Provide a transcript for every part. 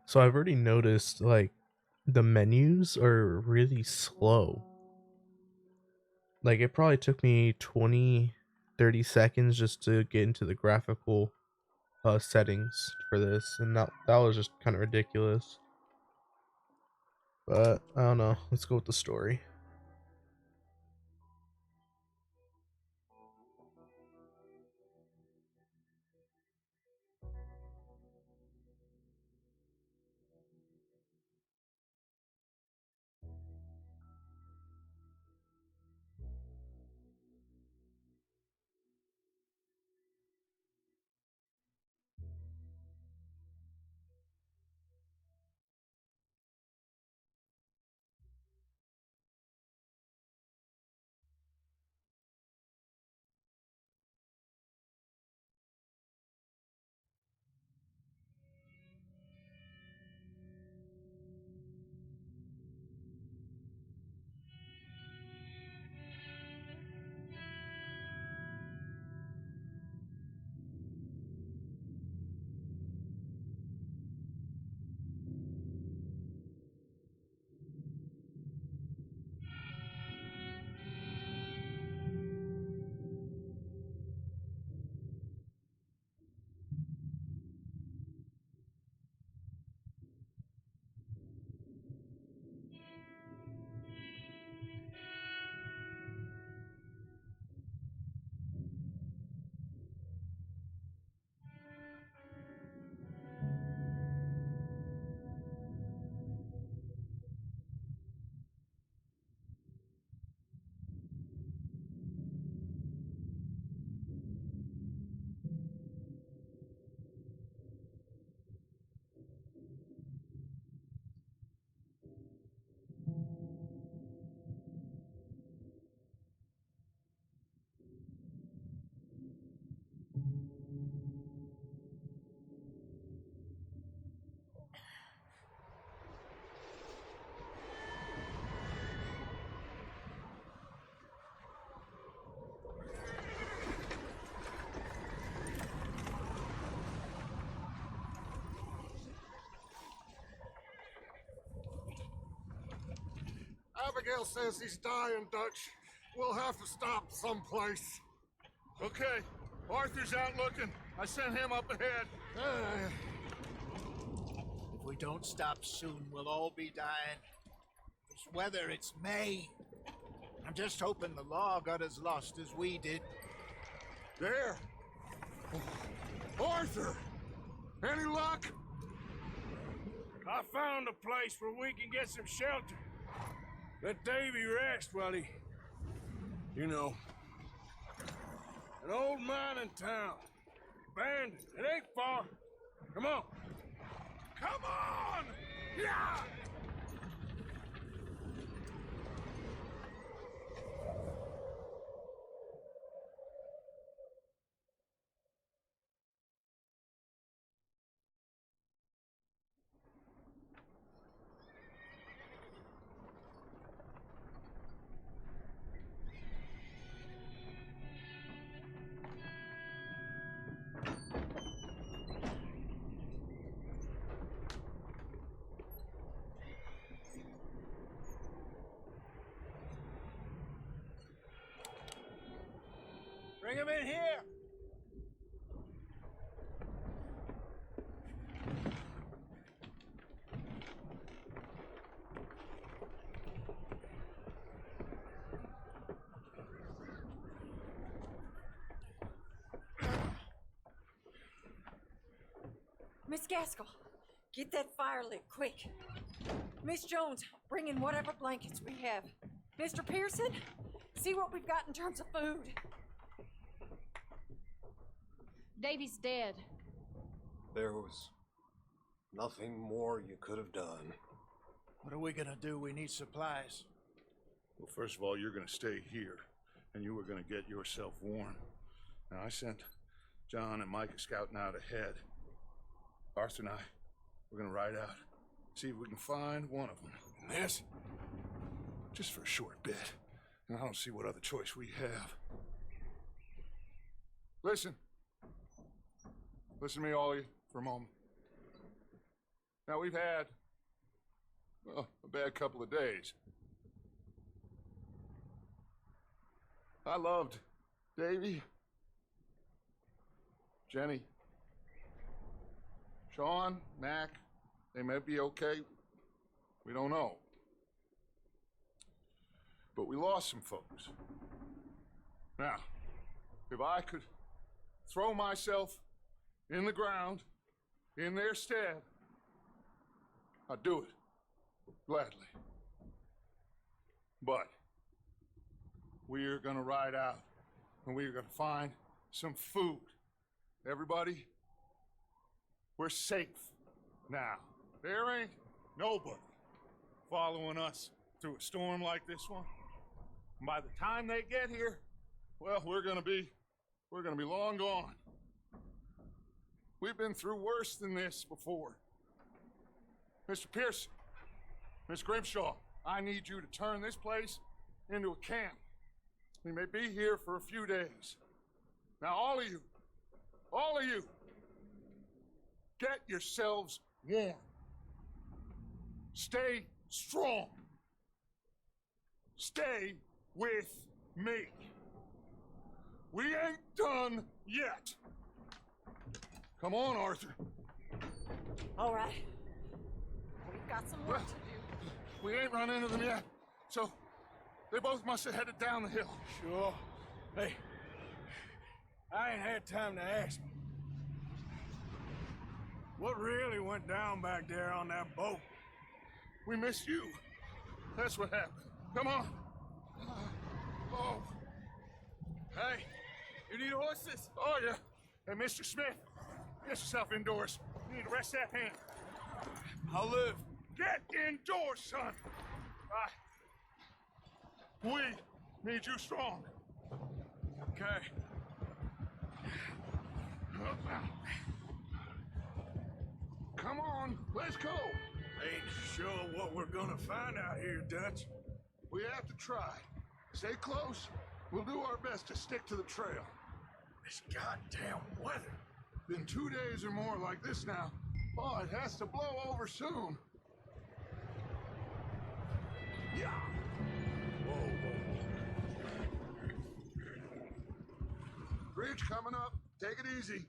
So I've already noticed like the menus are really slow. Like it probably took me 20, 30 seconds just to get into the graphical settings for this, and that was just kind of ridiculous. But I don't know. Let's go with the story. Abigail says he's dying, Dutch. We'll have to stop someplace. Okay, Arthur's out looking. I sent him up ahead. If we don't stop soon, we'll all be dying. This weather, it's May. I'm just hoping the law got as lost as we did. There. Arthur! Any luck? I found a place where we can get some shelter. Let Davy rest while he... You know. An old mining town. Abandoned. It ain't far. Come on. Come on! Yeah! Bring him in here! Miss Gaskell, get that fire lit, quick. Miss Jones, bring in whatever blankets we have. Mr. Pearson, see what we've got in terms of food. Davy's dead. There was nothing more you could have done. What are we gonna do? We need supplies. Well, first of all, you're gonna stay here, and you were gonna get yourself warm. Now, I sent John and Micah scouting out ahead. Arthur and I, we're gonna ride out, see if we can find one of them. And this, just for a short bit. And I don't see what other choice we have. Listen, listen to me, all of you, for a moment. Now, we've had, well, a bad couple of days. I loved Davy, Jenny, Sean, Mac. They may be okay. We don't know. But we lost some folks. Now, if I could throw myself in the ground in their stead, I'd do it gladly. But we are gonna ride out and we are gonna find some food. Everybody, we're safe now. There ain't nobody following us through a storm like this one. And by the time they get here, well, we're gonna be long gone. We've been through worse than this before. Mr. Pearson, Miss Grimshaw, I need you to turn this place into a camp. We may be here for a few days. Now, all of you, get yourselves warm. Stay strong. Stay with me. We ain't done yet. Come on, Arthur. All right. We've got some work to do. We ain't run into them yet, so they both must have headed down the hill. Sure. Hey, I ain't had time to ask. What really went down back there on that boat? We missed you. That's what happened. Come on. Oh. Hey, you need horses? Oh, yeah. Hey, Mr. Smith, get yourself indoors. You need to rest that hand. I'll live. Get indoors, son. We need you strong. Okay. Come on, let's go. Ain't sure what we're gonna find out here, Dutch. We have to try. Stay close. We'll do our best to stick to the trail. This goddamn weather. Been 2 days or more like this now. Oh, it has to blow over soon. Yeah. Whoa, whoa. Bridge coming up. Take it easy.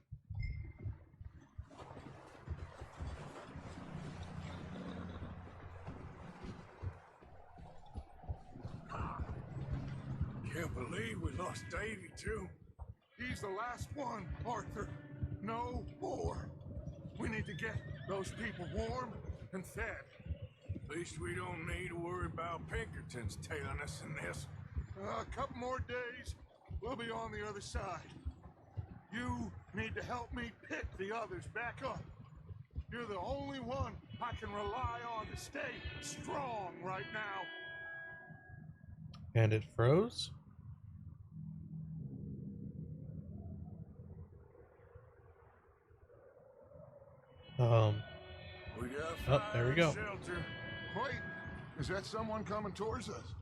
Can't believe we lost Davy, too. He's the last one, Arthur. No more. We need to get those people warm and fed. At least we don't need to worry about Pinkertons tailing us in this. A couple more days, we'll be on the other side. You need to help me pick the others back up. You're the only one I can rely on to stay strong right now. And it froze? We got Oh, there we fire go. and shelter. Wait, is that someone coming towards us?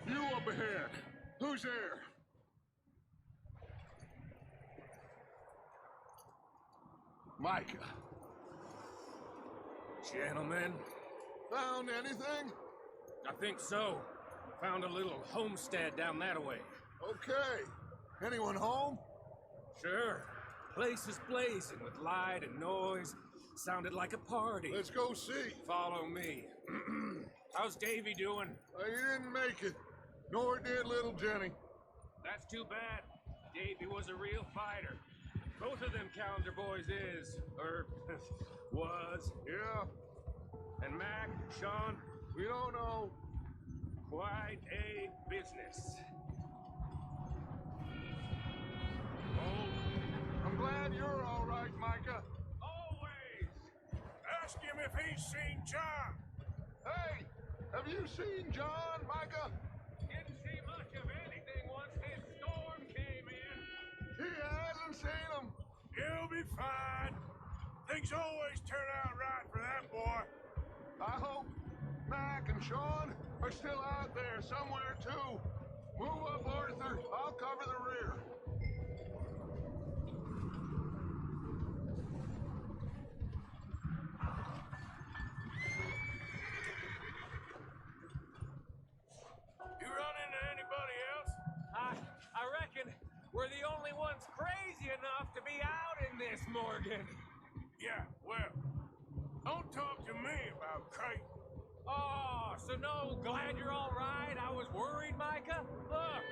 You up ahead. Who's there? Micah. Gentlemen, Found anything? I think so. Found a little homestead down that way. Okay. Anyone home? Sure. Place is blazing with light and noise. Sounded like a party. Let's go see. Follow me. How's Davy doing? He didn't make it. Nor did little Jenny. That's too bad. Davy was a real fighter. Both of them Calendar boys is, or was. Yeah, And Mac, Sean, we don't know. quite a business. Oh, I'm glad you're all right, Micah. Always. Ask him if he's seen John. Hey, have you seen John, Micah? didn't see much of anything once this storm came in. He hasn't seen him. He'll be fine. Things always turn out right for that boy. I hope Mac and Sean are still out there somewhere, too. Move up, Arthur. I'll cover the rear. You run into anybody else? I reckon we're the only ones crazy enough to be out in this, Morgan. Yeah, well, don't talk to me about Kate. Oh, so no, glad you're all right. I was worried, Micah. Look,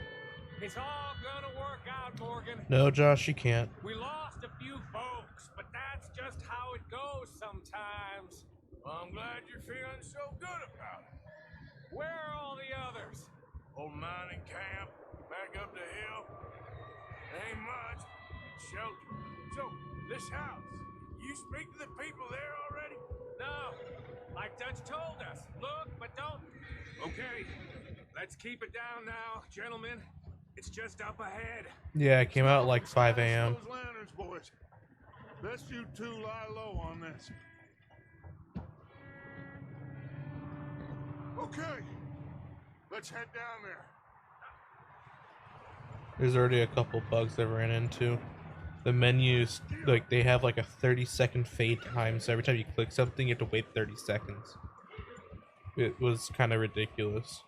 it's all gonna work out, Morgan. No, Josh, you can't. We lost a few folks, but that's just how it goes sometimes. Well, I'm glad you're feeling so good about it. Where are all the others? Old mining camp, back up the hill. Ain't much. Shelter. So, this house, you speak to the people there already? No, like Dutch told us. Look, but don't. Okay, let's keep it down now, gentlemen. It's just up ahead. Yeah, it came out at like 5 a.m. Those lanterns, boys. Best you two lie low on this. Okay, let's head down there. There's already a couple bugs I ran into. The menus, like, they have like a 30-second fade time, so every time you click something, you have to wait 30 seconds. It was kind of ridiculous.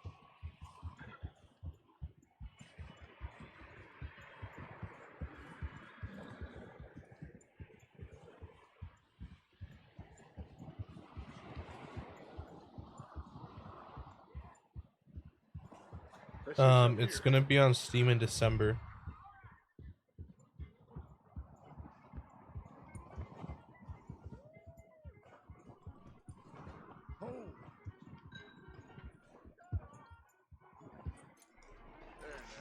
It's gonna be on Steam in December.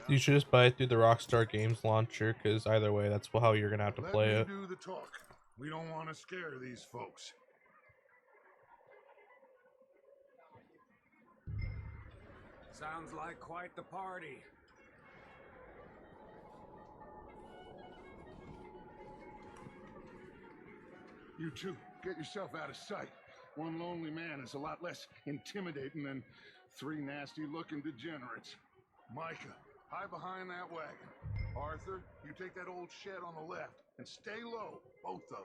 You should just buy it through the Rockstar Games launcher, because either way, that's how you're gonna have to play Let it. me do the talk. We don't want to scare these folks. Sounds like quite the party. You two, get yourself out of sight. One lonely man is a lot less intimidating than three nasty-looking degenerates. Micah, hide behind that wagon. Arthur, you take that old shed on the left and stay low, both of you.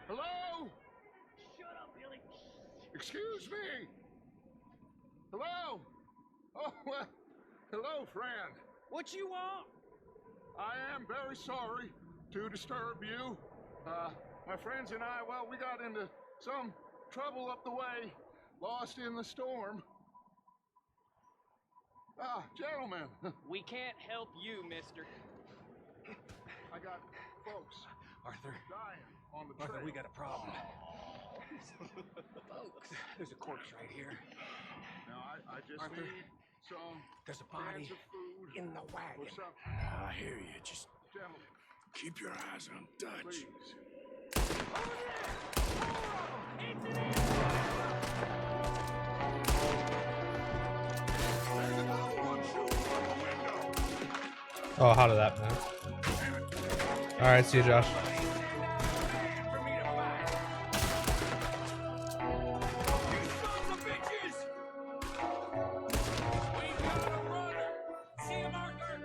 Hello? Shut up, Billy. Excuse me. Hello? Oh, well, hello, friend. What you want? I am very sorry to disturb you. My friends and I, well, we got into some trouble up the way, lost in the storm. Gentlemen, We can't help you, mister. I got folks Arthur, dying on the trail. Arthur, we got a problem. Folks, there's a corpse right here. Now, I just Arthur, need some there's a body cans of food in the or wagon. something. I hear you. Just Gentlemen, keep your eyes on Dutch. please. There's another one shooting from the window. Oh, how did that man? Alright, see you, Josh. For me to fight. You sons of bitches! We got a runner! See him, Arthur?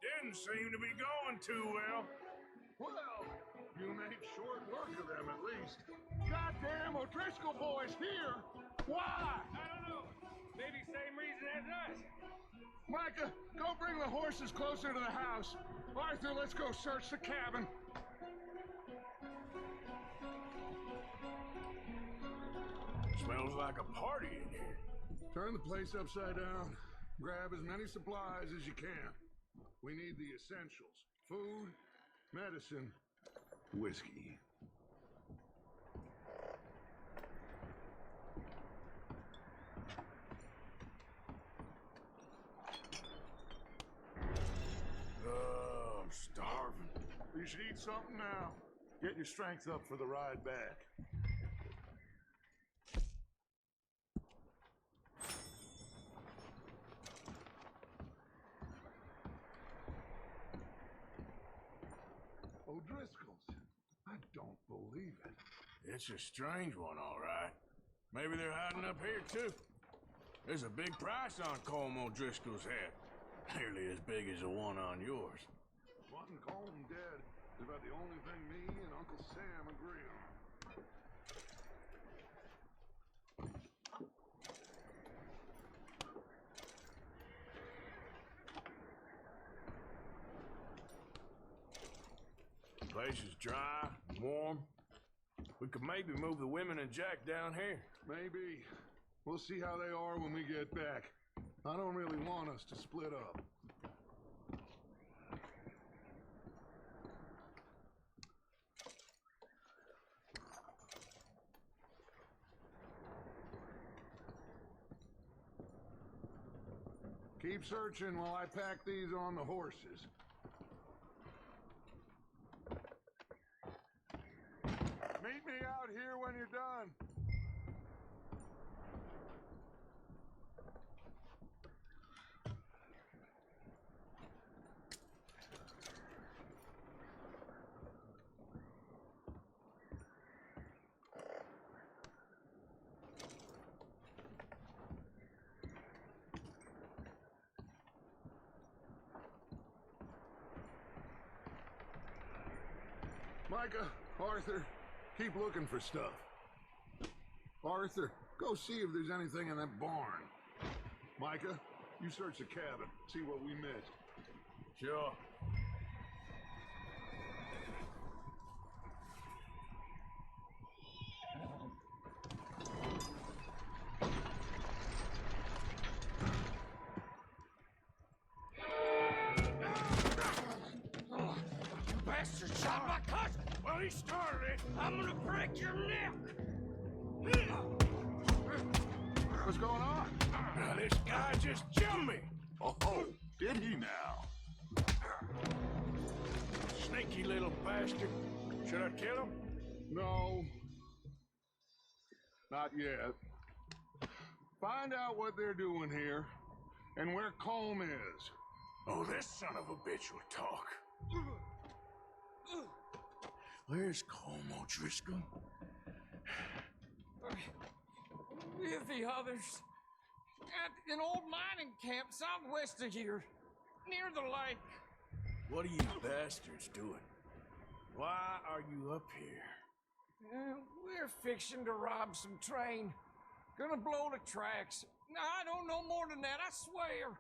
Didn't seem to be going too well. Well, you made short work of them at least. Goddamn O'Driscoll boys here! Why? I don't know. Maybe same reason as us. Micah, go bring the horses closer to the house. Arthur, let's go search the cabin. Smells like a party in here. Turn the place upside down. Grab as many supplies as you can. We need the essentials. Food, medicine, whiskey. Oh, I'm starving. You should eat something now. Get your strength up for the ride back. O'Driscolls. I don't believe it. It's a strange one, all right. Maybe they're hiding up here, too. There's a big price on Colm O'Driscoll's head. Nearly as big as the one on yours. Wanting Colm dead is about the only thing me and Uncle Sam agree on. The place is dry, warm. We could maybe move the women and Jack down here. Maybe. We'll see how they are when we get back. I don't really want us to split up. Keep searching while I pack these on the horses. Meet me out here when you're done. Micah, Arthur, keep looking for stuff. Arthur, go see if there's anything in that barn. Micah, you search the cabin, see what we missed. Sure. Bastard shot my cousin! Well, he started it. I'm gonna break your neck! What's going on? Now, this guy just jumped me! Oh, did he now? Sneaky little bastard. Should I kill him? No. Not yet. Find out what they're doing here and where Colm is. Oh, this son of a bitch will talk. Where's Colm O'Driscoll? With the others. At an old mining camp southwest of here, near the lake. What are you bastards doing? Why are you up here? We're fixing to rob some train. Gonna blow the tracks. I don't know more than that, I swear.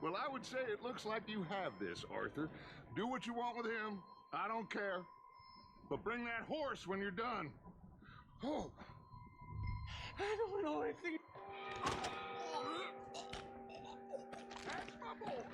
Well, I would say it looks like you have this, Arthur. Do what you want with him. I don't care. But bring that horse when you're done. Oh. I don't know anything. That's my boy.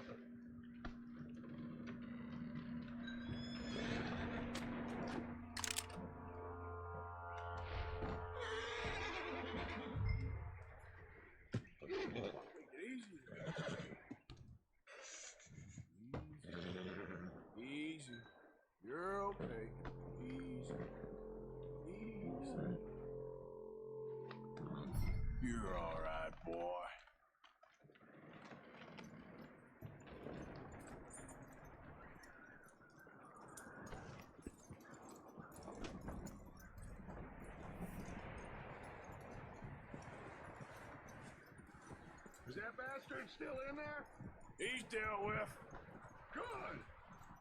Easy. You're okay. Easy. Easy. You're all right, boy. Is that bastard still in there? He's dealt with. Good.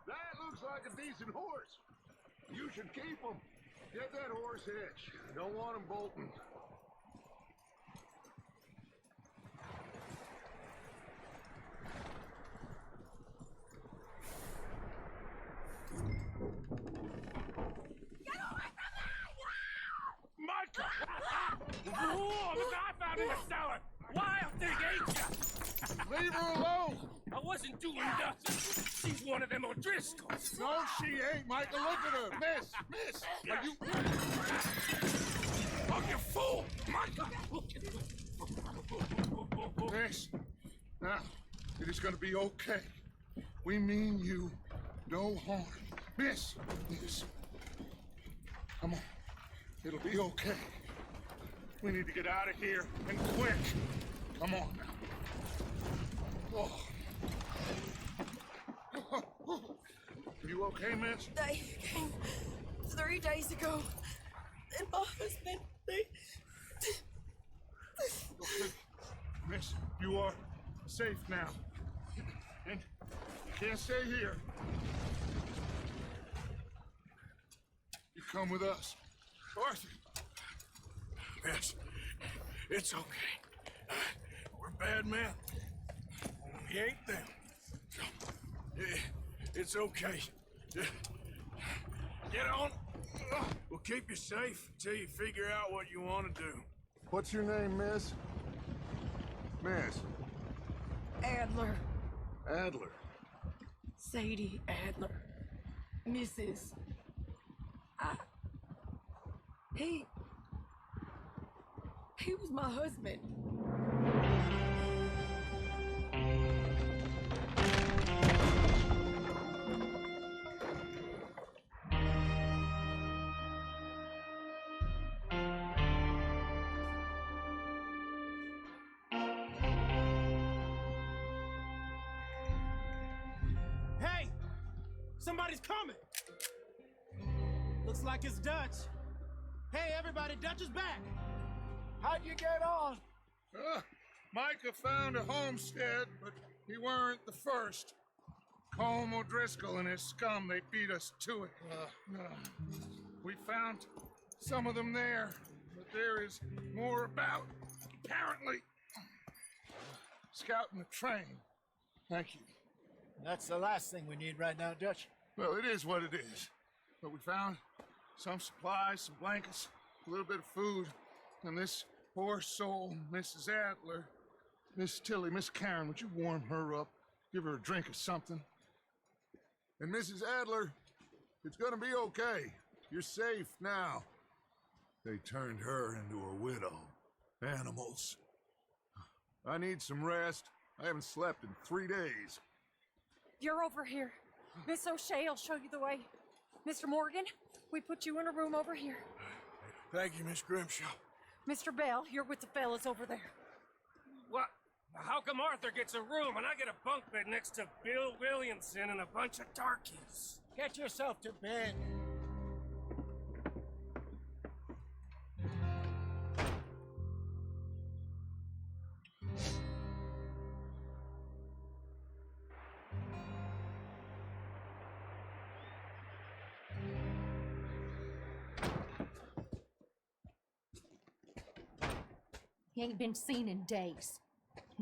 That looks like a decent horse. You should keep him. Get that horse hitched. Don't want him bolting. Micah! Whoa, look, I found in the cellar! Wild thing, ain't ya? Leave her alone! I wasn't doing nothing. She's one of them O'Driscolls. No, she ain't, Micah. Look at her. Miss! Are you... Oh, you fool! Micah! Miss, now, it is gonna be okay. We mean you no harm. Miss! Come on. It'll be okay. We need to get out of here, and quick. Come on now. Oh. You okay, miss? They came 3 days ago. And my husband, they... Okay. Miss, you are safe now. And you can't stay here. You come with us. Arthur. Miss, it's okay. We're bad men. We ain't them. It's okay. Get on. We'll keep you safe until you figure out what you want to do. What's your name, miss? Miss. Adler. Adler. Sadie Adler. Mrs. He was my husband. Hey! Somebody's coming! Looks like it's Dutch. Hey, everybody, Dutch is back! How'd you get on? Micah found a homestead, but he weren't the first. Colm O'Driscoll and his scum, they beat us to it. We found some of them there, but there is more about, apparently. Scouting the train. Thank you. That's the last thing we need right now, Dutch. Well, it is what it is. But we found some supplies, some blankets, a little bit of food, and this poor soul, Mrs. Adler, Miss Tilly, Miss Karen, would you warm her up? Give her a drink or something? And Mrs. Adler, it's gonna be okay. You're safe now. They turned her into a widow. Animals. I need some rest. I haven't slept in 3 days. You're over here. Miss O'Shea will show you the way. Mr. Morgan, we put you in a room over here. Thank you, Miss Grimshaw. Mr. Bell, you're with the fellas over there. What? How come Arthur gets a room and I get a bunk bed next to Bill Williamson and a bunch of darkies? Get yourself to bed. He ain't been seen in days.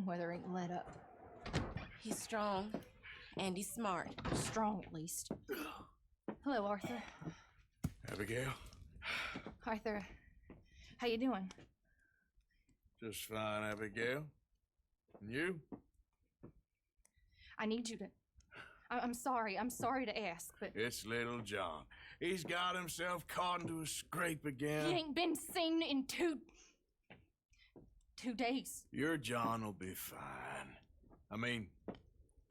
Weather ain't let up. He's strong, and he's smart. Strong, at least. Hello, Arthur. Abigail? Arthur, how you doing? Just fine, Abigail. And you? I need you to... I'm sorry to ask, but... It's little John. He's got himself caught into a scrape again. He ain't been seen in 2 days. Your John will be fine. I mean,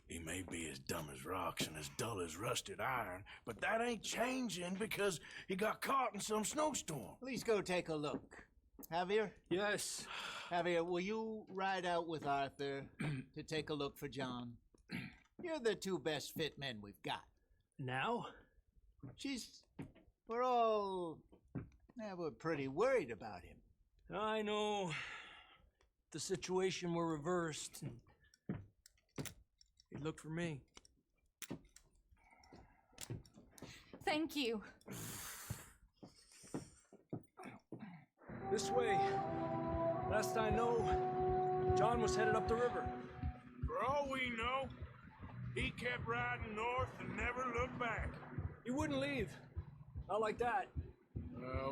he may be as dumb as rocks and as dull as rusted iron, but that ain't changing because he got caught in some snowstorm. Please go take a look. Javier? Yes. Javier, will you ride out with Arthur to take a look for John? You're the 2 best fit men we've got. Now? We're pretty worried about him. I know. The situation were reversed, and he'd look for me. Thank you. This way. Last I know, John was headed up the river. For all we know, he kept riding north and never looked back. He wouldn't leave. Not like that.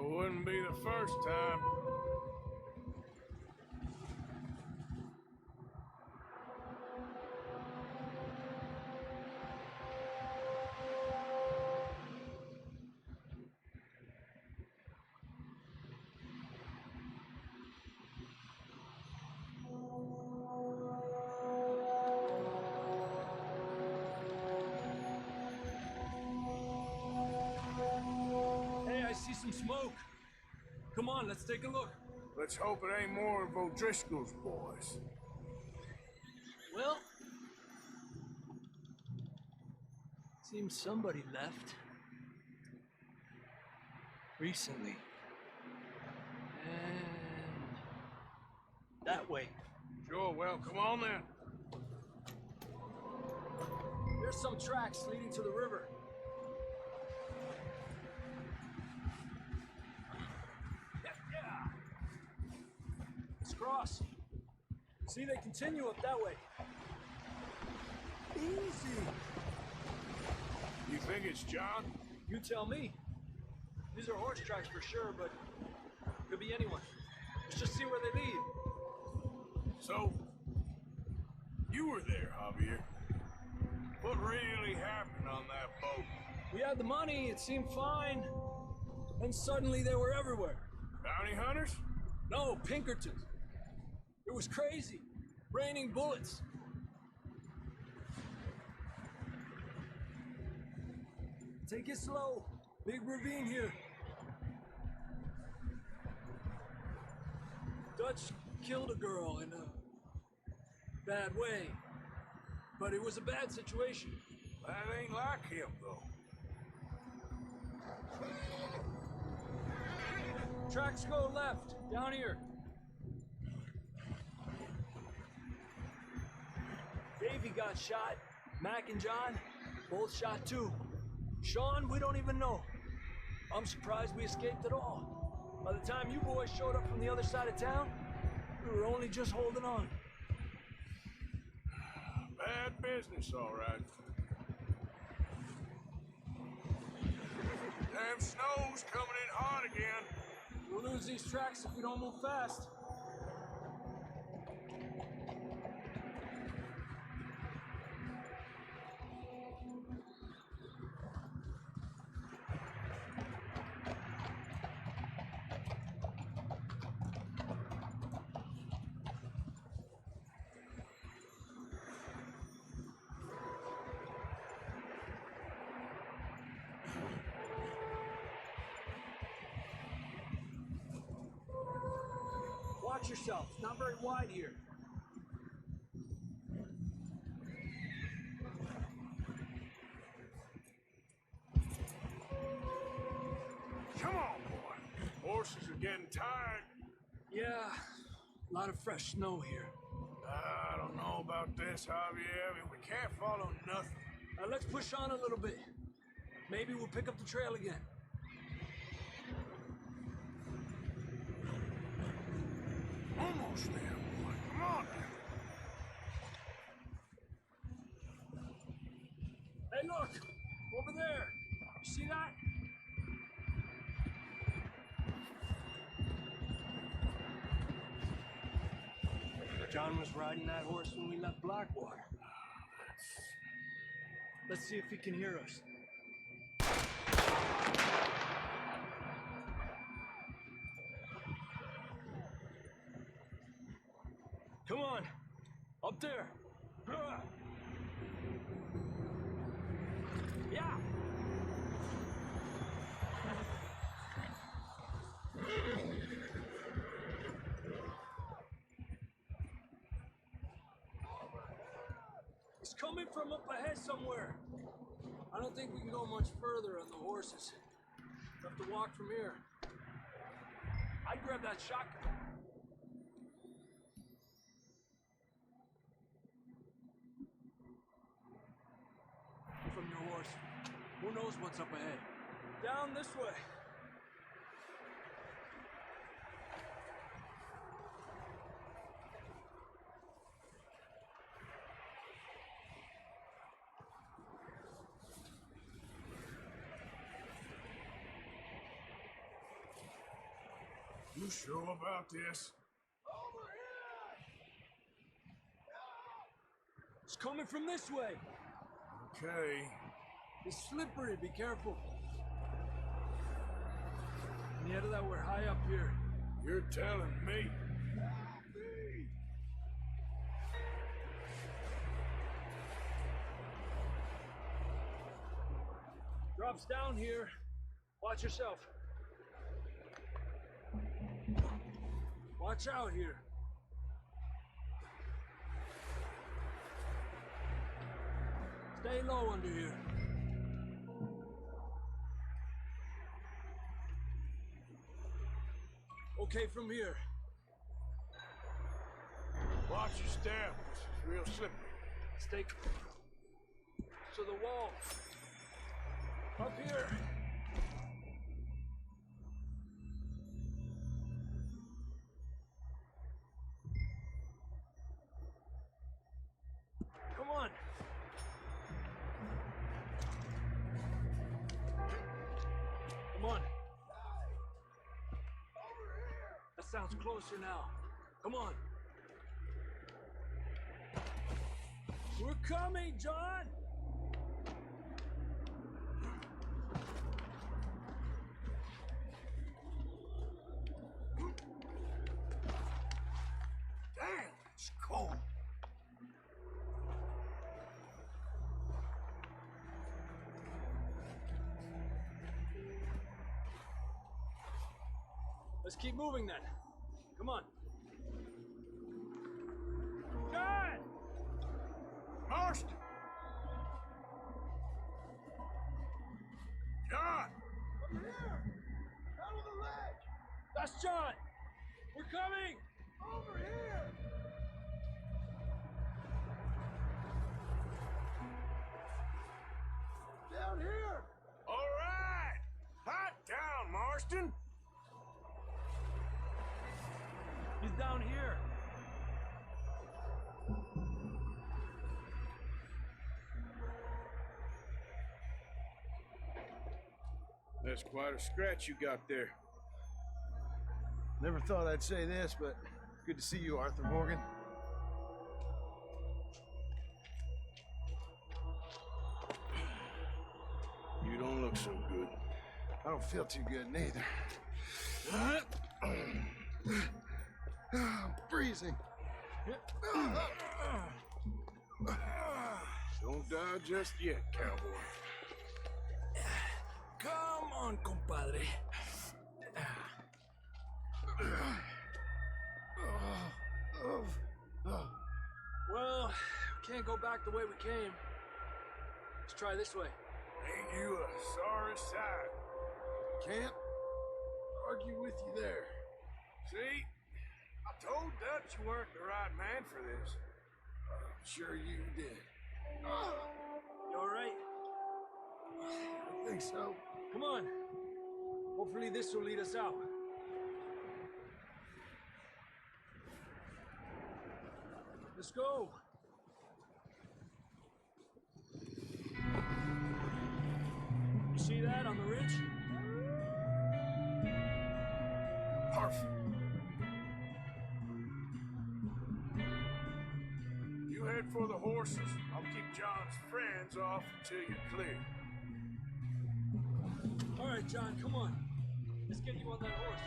Wouldn't be the first time. Some smoke. Come on, let's take a look. Let's hope it ain't more of O'Driscoll's boys. Well, Seems somebody left. Recently. And... that way. Sure, well, come on then. There's some tracks leading to the river. Yeah. Let's cross. See, they continue up that way. Easy. You think it's John? You tell me. These are horse tracks for sure, but could be anyone. Let's just see where they lead. So, you were there, Javier. What really happened on that boat? We had the money, it seemed fine. Then suddenly they were everywhere. Bounty hunters? No, Pinkertons. It was crazy. Raining bullets. Take it slow. Big ravine here. Dutch killed a girl in a bad way. But it was a bad situation. That ain't like him, though. Tracks go left, down here. Davey got shot. Mac and John, both shot too. Sean, we don't even know. I'm surprised we escaped at all. By the time you boys showed up from the other side of town, we were only just holding on. Bad business, all right. Damn snow's coming in hot again. We'll lose these tracks if we don't move fast. Watch yourself. It's not very wide here. Come on, boy. Horses are getting tired. Yeah, a lot of fresh snow here. I don't know about this, Javier. I mean, we can't follow nothing. Let's push on a little bit. Maybe we'll pick up the trail again. Almost there, boy. Come on now. Hey, look! Over there! You see that? John was riding that horse when we left Blackwater. Let's see if he can hear us. Come on! Up there! Yeah! It's coming from up ahead somewhere. I don't think we can go much further on the horses. We'll have to walk from here. I'd grab that shotgun. From your horse. Who knows what's up ahead? Down this way. You sure about this? It's coming from this way. Okay. It's slippery, be careful. And yet that we're high up here. You're telling me. Drops down here. Watch yourself. Watch out here. Stay low under here. okay from here. Watch your step. This is real slippery. Stay to the wall. Up here. Come on. Come on. That sounds closer now. Come on. We're coming, John! Damn, it's cold. Let's keep moving then. Come on. John! Marston! John! Over here! Out of the ledge! That's John! We're coming! Over here! Down here! All right! Hot down, Marston! He's down here. That's quite a scratch you got there. Never thought I'd say this, but good to see you, Arthur Morgan. You don't look so good. I don't feel too good neither. I'm freezing. Don't die just yet, cowboy. Come on, compadre. Well, can't go back the way we came. Let's try this way. Ain't you a sorry sight? Can't argue with you there. See? I told Dutch you weren't the right man for this. I'm sure you did. You alright? I think so. Come on. Hopefully this will lead us out. Let's go. You see that on the ridge? Perfect. You head for the horses. I'll keep John's friends off until you're clear. All right, John, come on. Let's get you on that horse.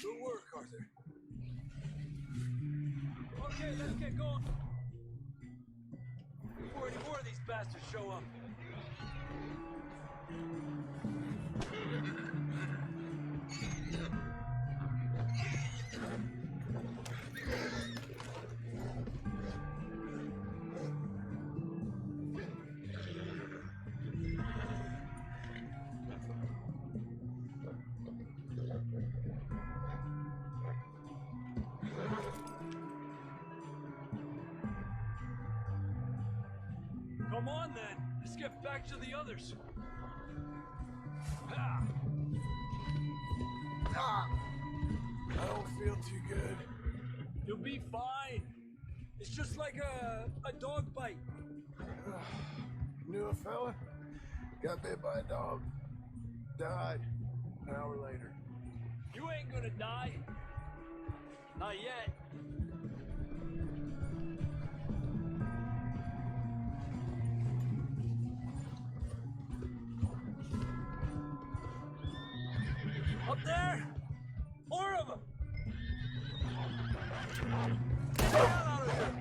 Good work, Arthur. Okay, let's get going. Before any more of these bastards show up. Come on, then. Let's get back to the others. Ah. I don't feel too good. You'll be fine. It's just like a dog bite. Knew a fella? Got bit by a dog. Died an hour later. You ain't gonna die. Not yet. Up there! More of them! Get the hell out of here!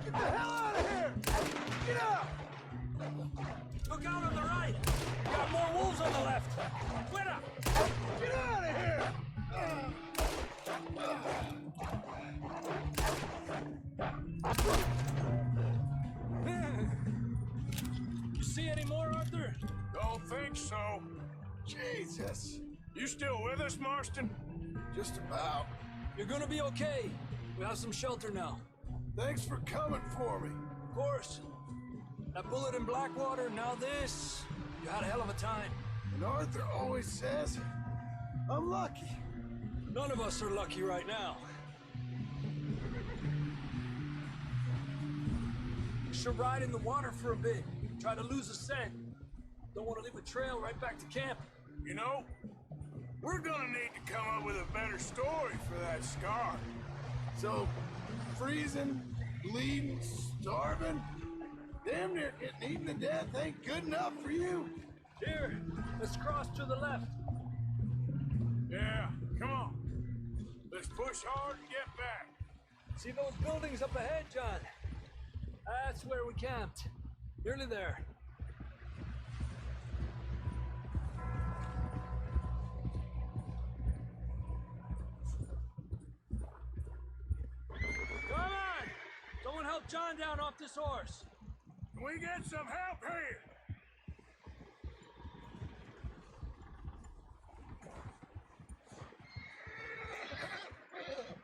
Get the hell out of here! Get out! Jesus. You still with us, Marston? Just about. You're gonna be okay. We have some shelter now. Thanks for coming for me. Of course. That bullet in Blackwater, now this. You had a hell of a time. And Arthur always says, I'm lucky. None of us are lucky right now. We should ride in the water for a bit. Try to lose a scent. Don't want to leave a trail right back to camp. You know, we're gonna need to come up with a better story for that scar. So, freezing, bleeding, starving, damn near getting eaten to death ain't good enough for you. Here, let's cross to the left. Yeah, come on. Let's push hard and get back. See those buildings up ahead, John? That's where we camped. Nearly there. Come on! Someone help John down off this horse. Can we get some help here?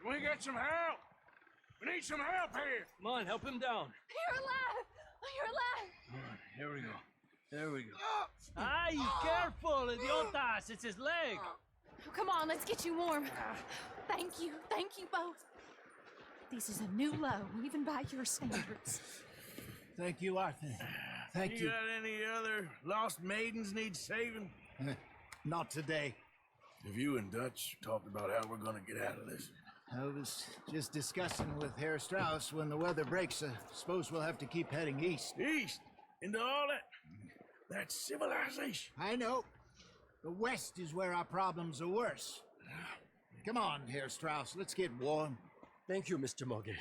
Can we get some help? We need some help here. Come on, help him down. You're alive! You're alive! All right, here we go. There we go. Ay, careful, idiotas! It's his leg! Oh, come on, let's get you warm. Thank you both. This is a new low, even by your standards. Thank you, Arthur. Thank you. You got any other lost maidens need saving? Not today. Have you and Dutch talked about how we're gonna get out of this? I was just discussing with Herr Strauss when the weather breaks. I suppose we'll have to keep heading east. East? Into all that? That's civilization. I know. The west is where our problems are worse. Come on, Herr Strauss, let's get warm. Thank you, Mr. Morgan.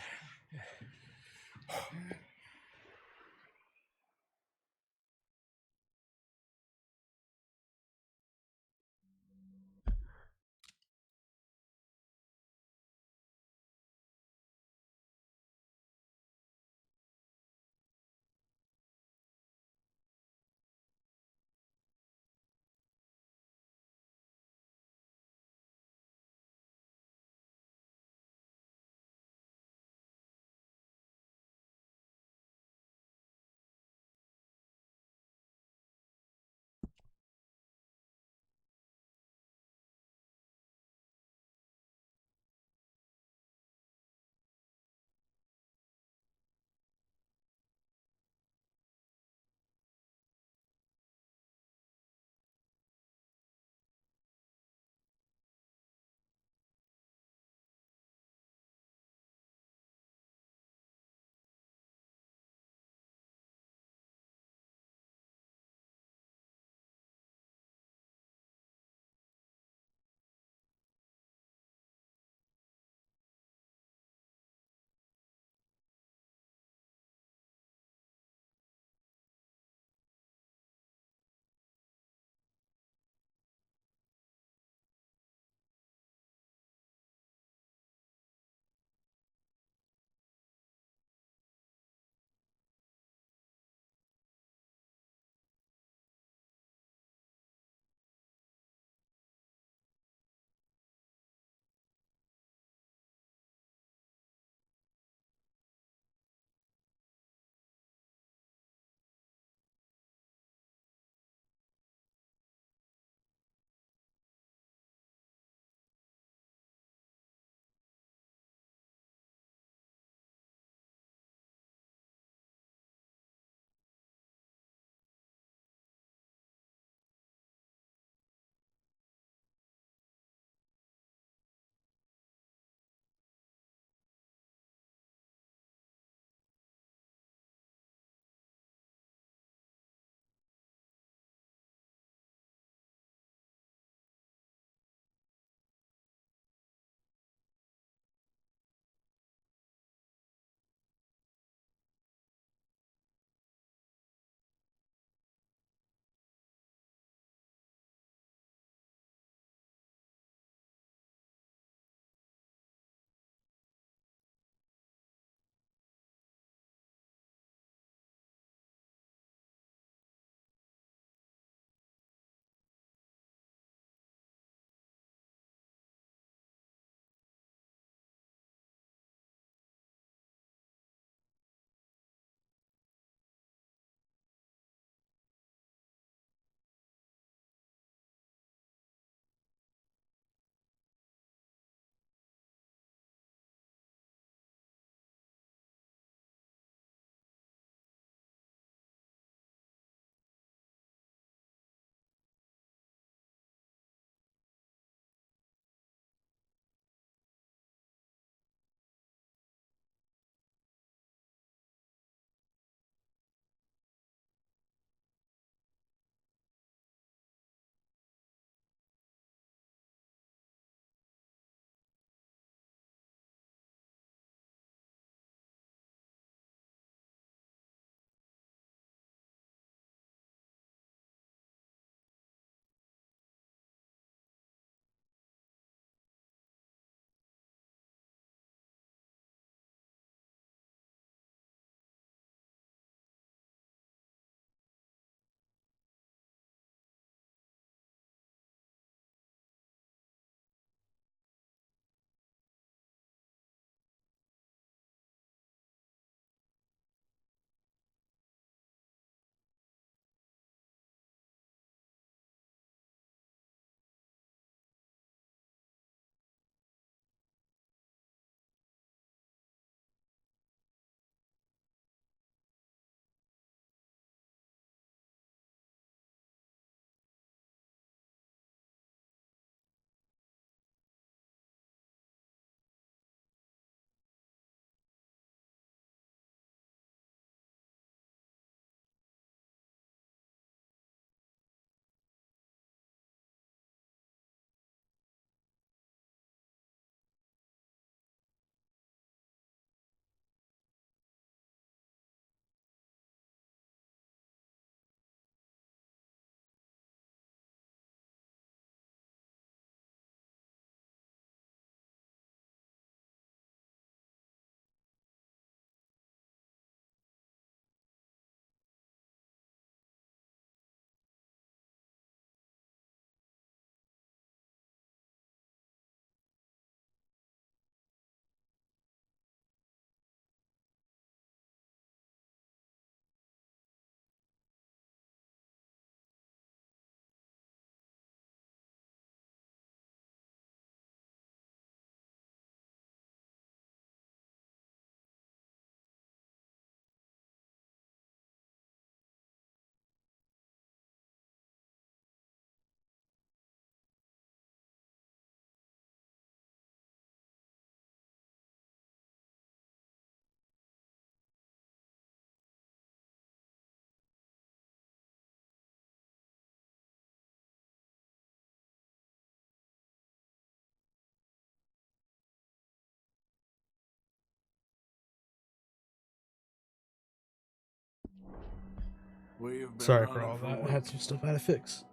We have been Sorry for running all that. I weeks. had some stuff I had to fix.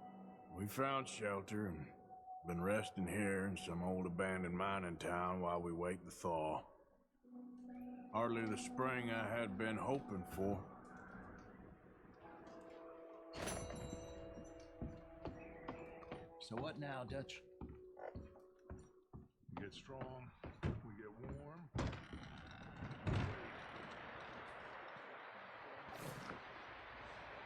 We found shelter and been resting here in some old abandoned mining town while we wait the thaw. Hardly the spring I had been hoping for. So what now, Dutch? We get strong, we get warm.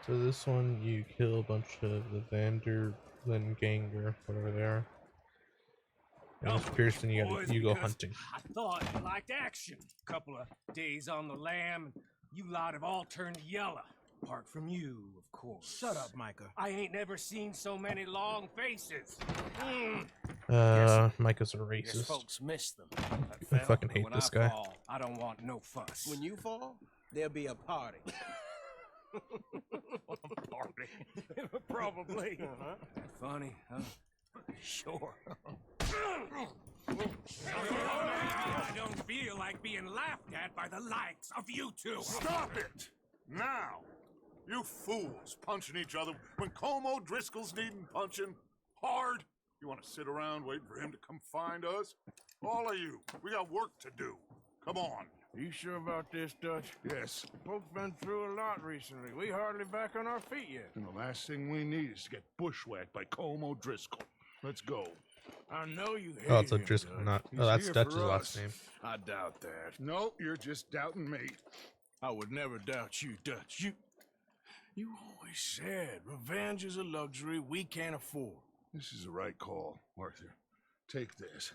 So this one, you kill a bunch of the Vanderlyn gang or whatever they are. And Mr. Pearson, you Boys, go because hunting. I thought you liked action. Couple of days on the lam, and you lot have all turned yellow. Apart from you, of course. Shut up, Micah. I ain't never seen so many long faces. Micah's a Guess racist. folks miss them. I fucking hate When this I guy. fall, I don't want no fuss. When you fall, there'll be a party. Party. Probably. Funny, huh? Sure. I don't feel like being laughed at by the likes of you two. Stop it! Now! You fools punching each other when Colm O'Driscoll's needing punching hard. You want to sit around waiting for him to come find us? All of you, we got work to do. Come on. You sure about this, Dutch? Yes. Folks been through a lot recently. We hardly back on our feet yet. And the last thing we need is to get bushwhacked by Colm O'Driscoll. Let's go. I know you hate Oh, it's him, O'Driscoll, Dutch. not. He's Oh, that's here Dutch's for last us. name. I doubt that. No, you're just doubting me. I would never doubt you, Dutch. You always said revenge is a luxury we can't afford. This is the right call, Arthur. Take this.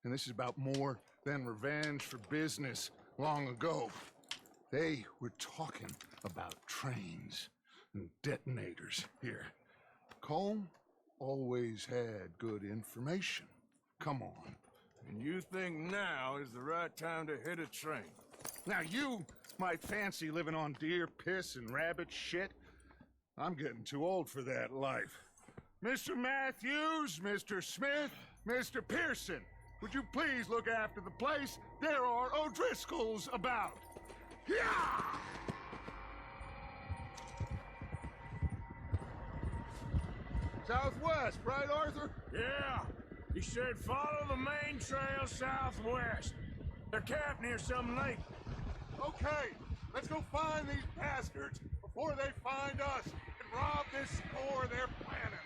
And this is about more than revenge for business long ago. They were talking about trains and detonators here. Colm always had good information. Come on. And you think now is the right time to hit a train? Now you might fancy living on deer piss and rabbit shit. I'm getting too old for that life. Mr. Matthews, Mr. Smith, Mr. Pearson, would you please look after the place? There are O'Driscolls about. Yeah! Southwest, right, Arthur? Yeah. He said follow the main trail southwest. They're camped near some lake. Okay, let's go find these bastards before they find us and rob this store they're planning.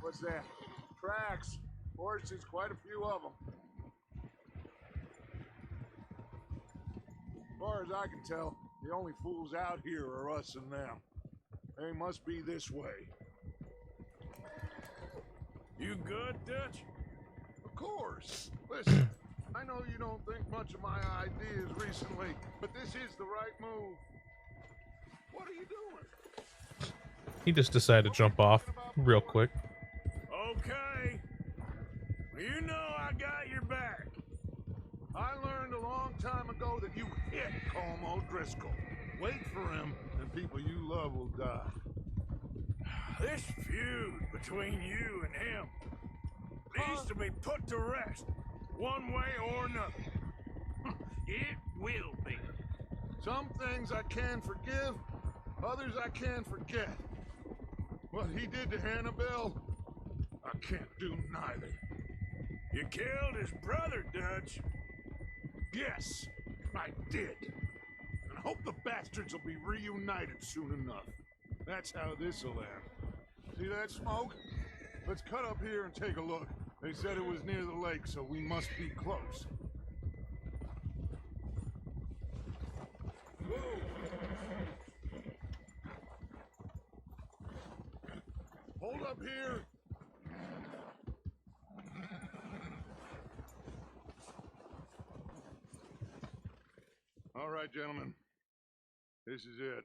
What's that? Tracks. Horses, quite a few of them. As far as I can tell, the only fools out here are us and them. They must be this way. You good, Dutch? Of course. Listen, I know you don't think much of my ideas recently, but this is the right move. What are you doing? He just decided to jump off real quick. Okay. You know I got your back. I learned a long time ago that you hit Colm O'Driscoll. Wait for him, and people you love will die. This feud between you and him needs to be put to rest, one way or another. It will be. Some things I can forgive, others I can't forget. What he did to Hannibal, I can't do neither. You killed his brother, Dutch. Yes, I did. And I hope the bastards will be reunited soon enough. That's how this'll end. See that smoke? Let's cut up here and take a look. They said it was near the lake, so we must be close. Hold up here. All right, gentlemen. This is it.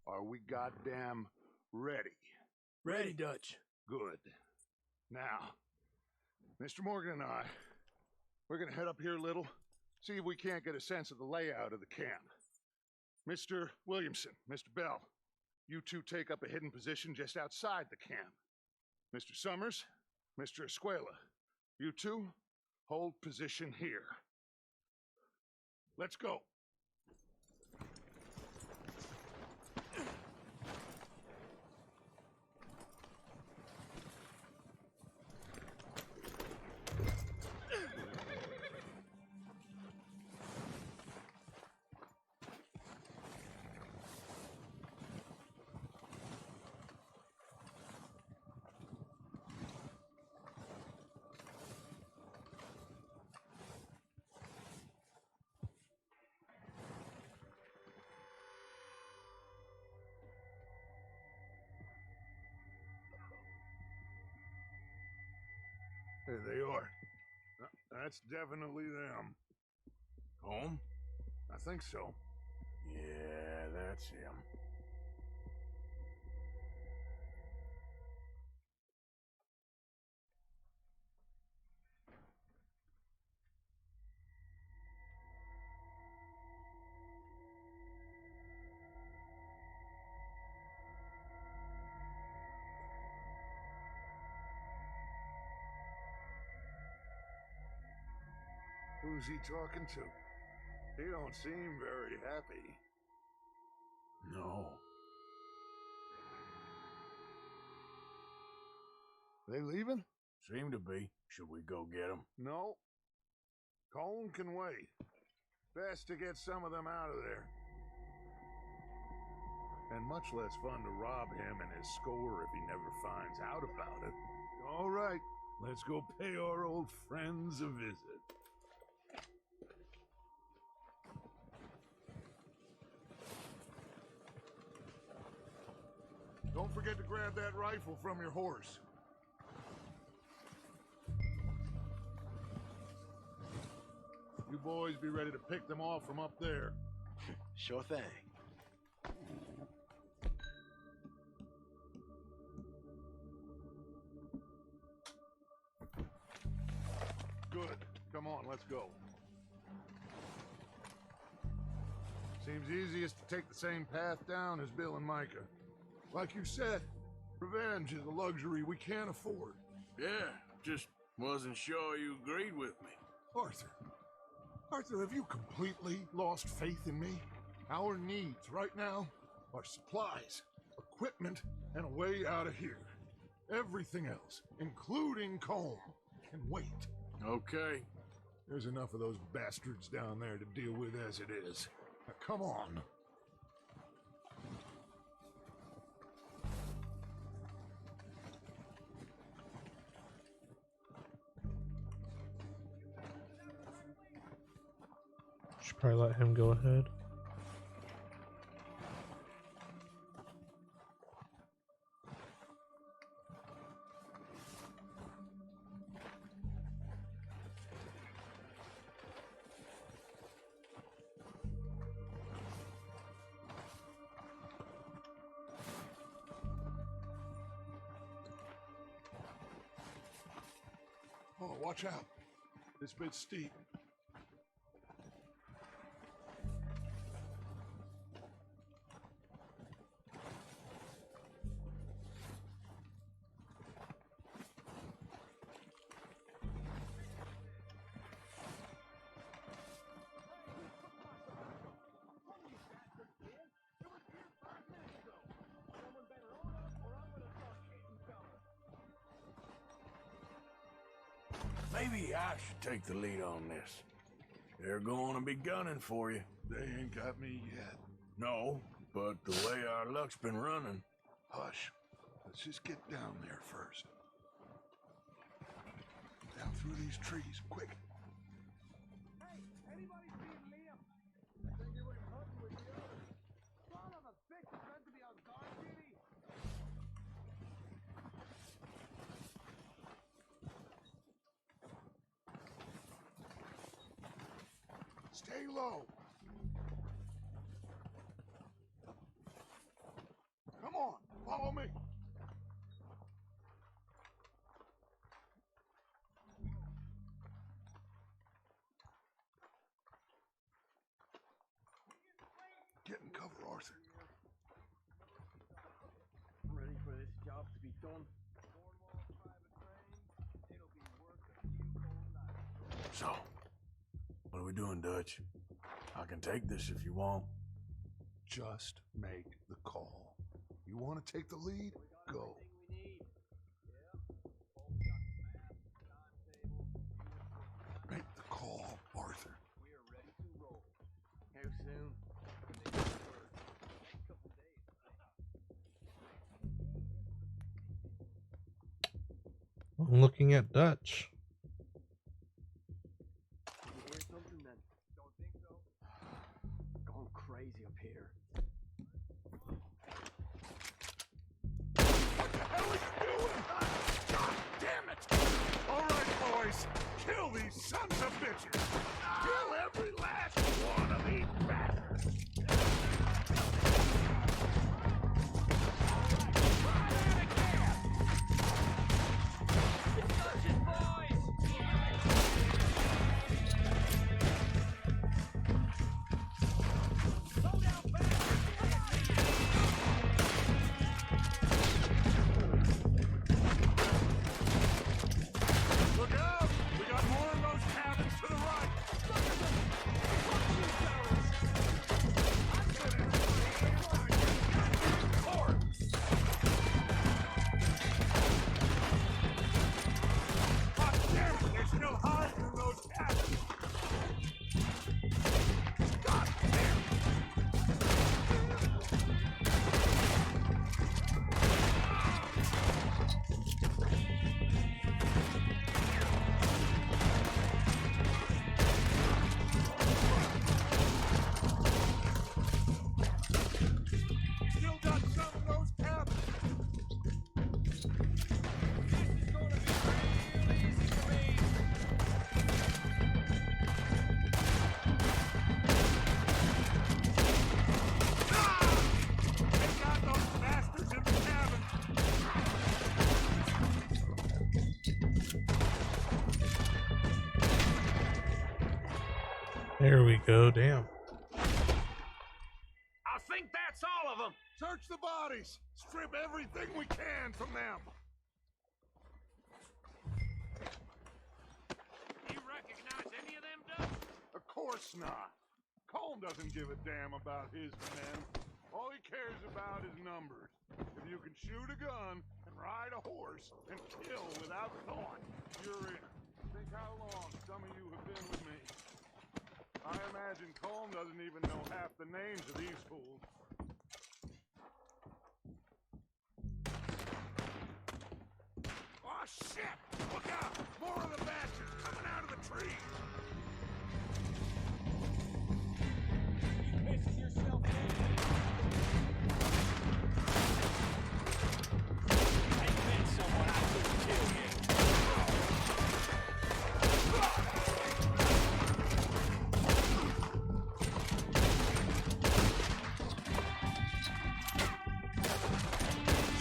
Are we goddamn ready? Ready, Dutch. Good. Now, Mr. Morgan and I, we're gonna head up here a little, see if we can't get a sense of the layout of the camp. Mr. Williamson, Mr. Bell, you two take up a hidden position just outside the camp. Mr. Summers, Mr. Escuela, you two hold position here. Let's go. There they are. That's definitely them. Home? I think so. Yeah, that's him. Who's he talking to? He don't seem very happy. No. They leaving? Seem to be. Should we go get them? No. Colin can wait. Best to get some of them out of there. And much less fun to rob him and his score if he never finds out about it. All right, let's go pay our old friends a visit. Don't forget to grab that rifle from your horse. You boys be ready to pick them off from up there. Sure thing. Good. Come on, let's go. Seems easiest to take the same path down as Bill and Micah. Like you said, revenge is a luxury we can't afford. Yeah, just wasn't sure you agreed with me. Arthur, have you completely lost faith in me? Our needs right now are supplies, equipment, and a way out of here. Everything else, including Colm, can wait. Okay. There's enough of those bastards down there to deal with as it is. Now, come on. Should probably let him go ahead. Oh, watch out. This bit's steep. Maybe I should take the lead on this. They're going to be gunning for you. They ain't got me yet. No, but the way our luck's been running. Hush. Let's just get down there first. Down through these trees, quick. Hey, anybody seen Liam? I think he went hunting with the others. Son of a bitch, is meant to be on guard duty. Stay low. Come on, follow me. Arthur. I'm ready for this job to be done. So, what are we doing, Dutch? I can take this if you want. Just make the call. You want to take the lead? Go. Make the call, Arthur. How soon? I'm looking at Dutch. Did you hear something then? Don't think so. Going crazy up here. What the hell are you doing? God damn it! All right, boys. Kill these sons of bitches. Kill every last one of these bastards. Look out! We got more in those cabins to the right. God damn it! They're still hiding in those cabins. God damn it! Still got some of those cabins. They got those bastards in the cabin. There we go. Damn. I think that's all of them. Search the bodies. Strip everything we can from them. You recognize any of them, Dutch? Of course not. Colm doesn't give a damn about his men. All he cares about is numbers. If you can shoot a gun and ride a horse and kill without thought, you're in. Think how long some of you have been with me. I imagine Colm doesn't even know half the names of these fools. Oh shit! Look out! More of the bastards coming out of the trees! Pissing yourself I met someone I couldn't kill yet.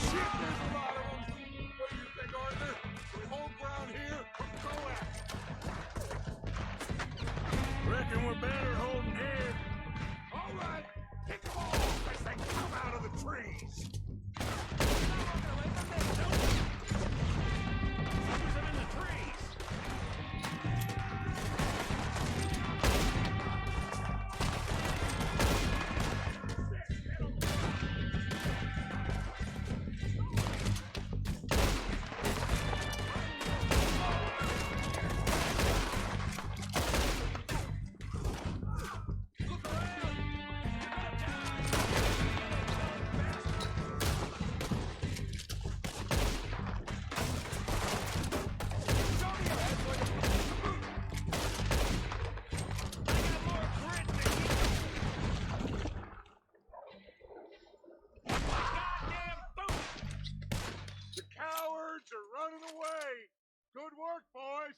Shit, there's a lot of them! What do you think, Arthur? We hold ground here or go at it? Reckon we're better holding here. All right, pick them off as they come out of the trees! Who's in the trees? The cowards are running away! Good work, boys!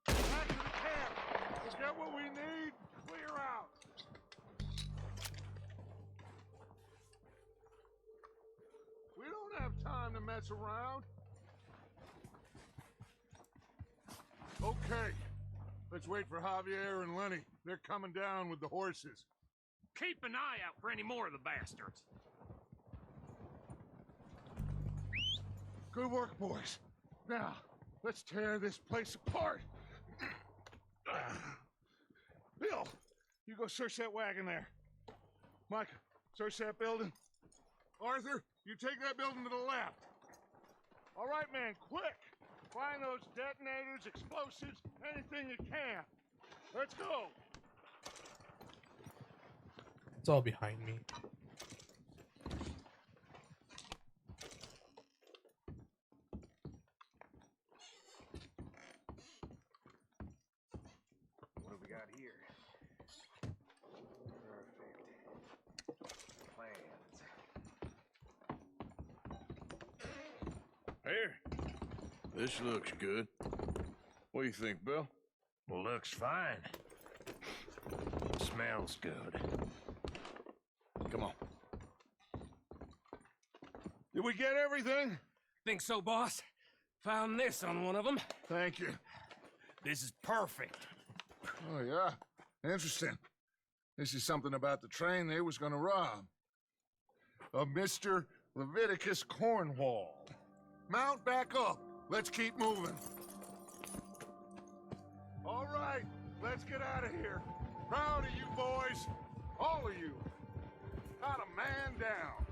Back to the camp! We'll get what we need, clear out! We don't have time to mess around. Okay, let's wait for Javier and Lenny. They're coming down with the horses. keep an eye out for any more of the bastards. Good work, boys. Now, let's tear this place apart. Bill, you go search that wagon there. Mike, search that building. Arthur, you take that building to the left. All right, man, quick. Find those detonators, explosives, anything you can. Let's go. It's all behind me. What do we got here? Perfect. Plans. Here. This looks good. What do you think, Bill? Looks fine. Smells good. Come on. Did we get everything? Think so, boss? Found this on one of them. Thank you. This is perfect. Oh, yeah? Interesting. This is something about the train they was gonna rob. Of Mr. Leviticus Cornwall. Mount back up. Let's keep moving. All right, let's get out of here. Proud of you boys. All of you. Not a man down.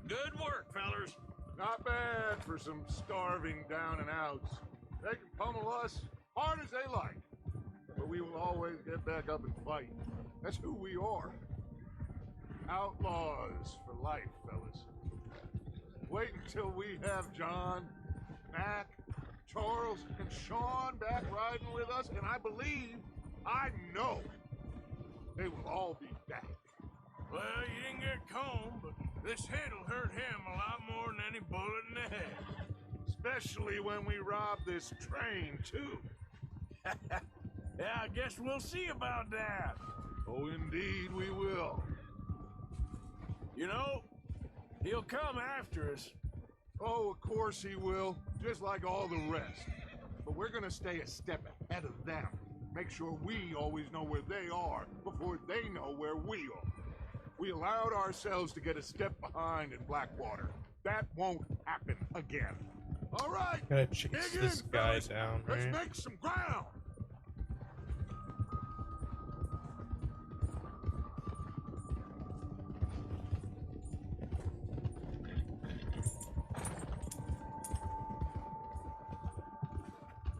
Good work, fellers. Not bad for some starving down and outs. They can pummel us hard as they like. But we will always get back up and fight. That's who we are. Outlaws for life, fellas. Wait until we have John, Mac, Charles, and Sean back riding with us, and I believe, I know, they will all be back. Well, you didn't get Combe, but this hit'll hurt him a lot more than any bullet in the head. Especially when we rob this train, too. Yeah, I guess we'll see about that. Oh, indeed we will. You know, he'll come after us. Oh, of course he will, just like all the rest. But we're gonna stay a step ahead of them. Make sure we always know where they are before they know where we are. We allowed ourselves to get a step behind in Blackwater. That won't happen again. All right, Gotta chase dig this in, guy fellas. down, Let's right? make some ground.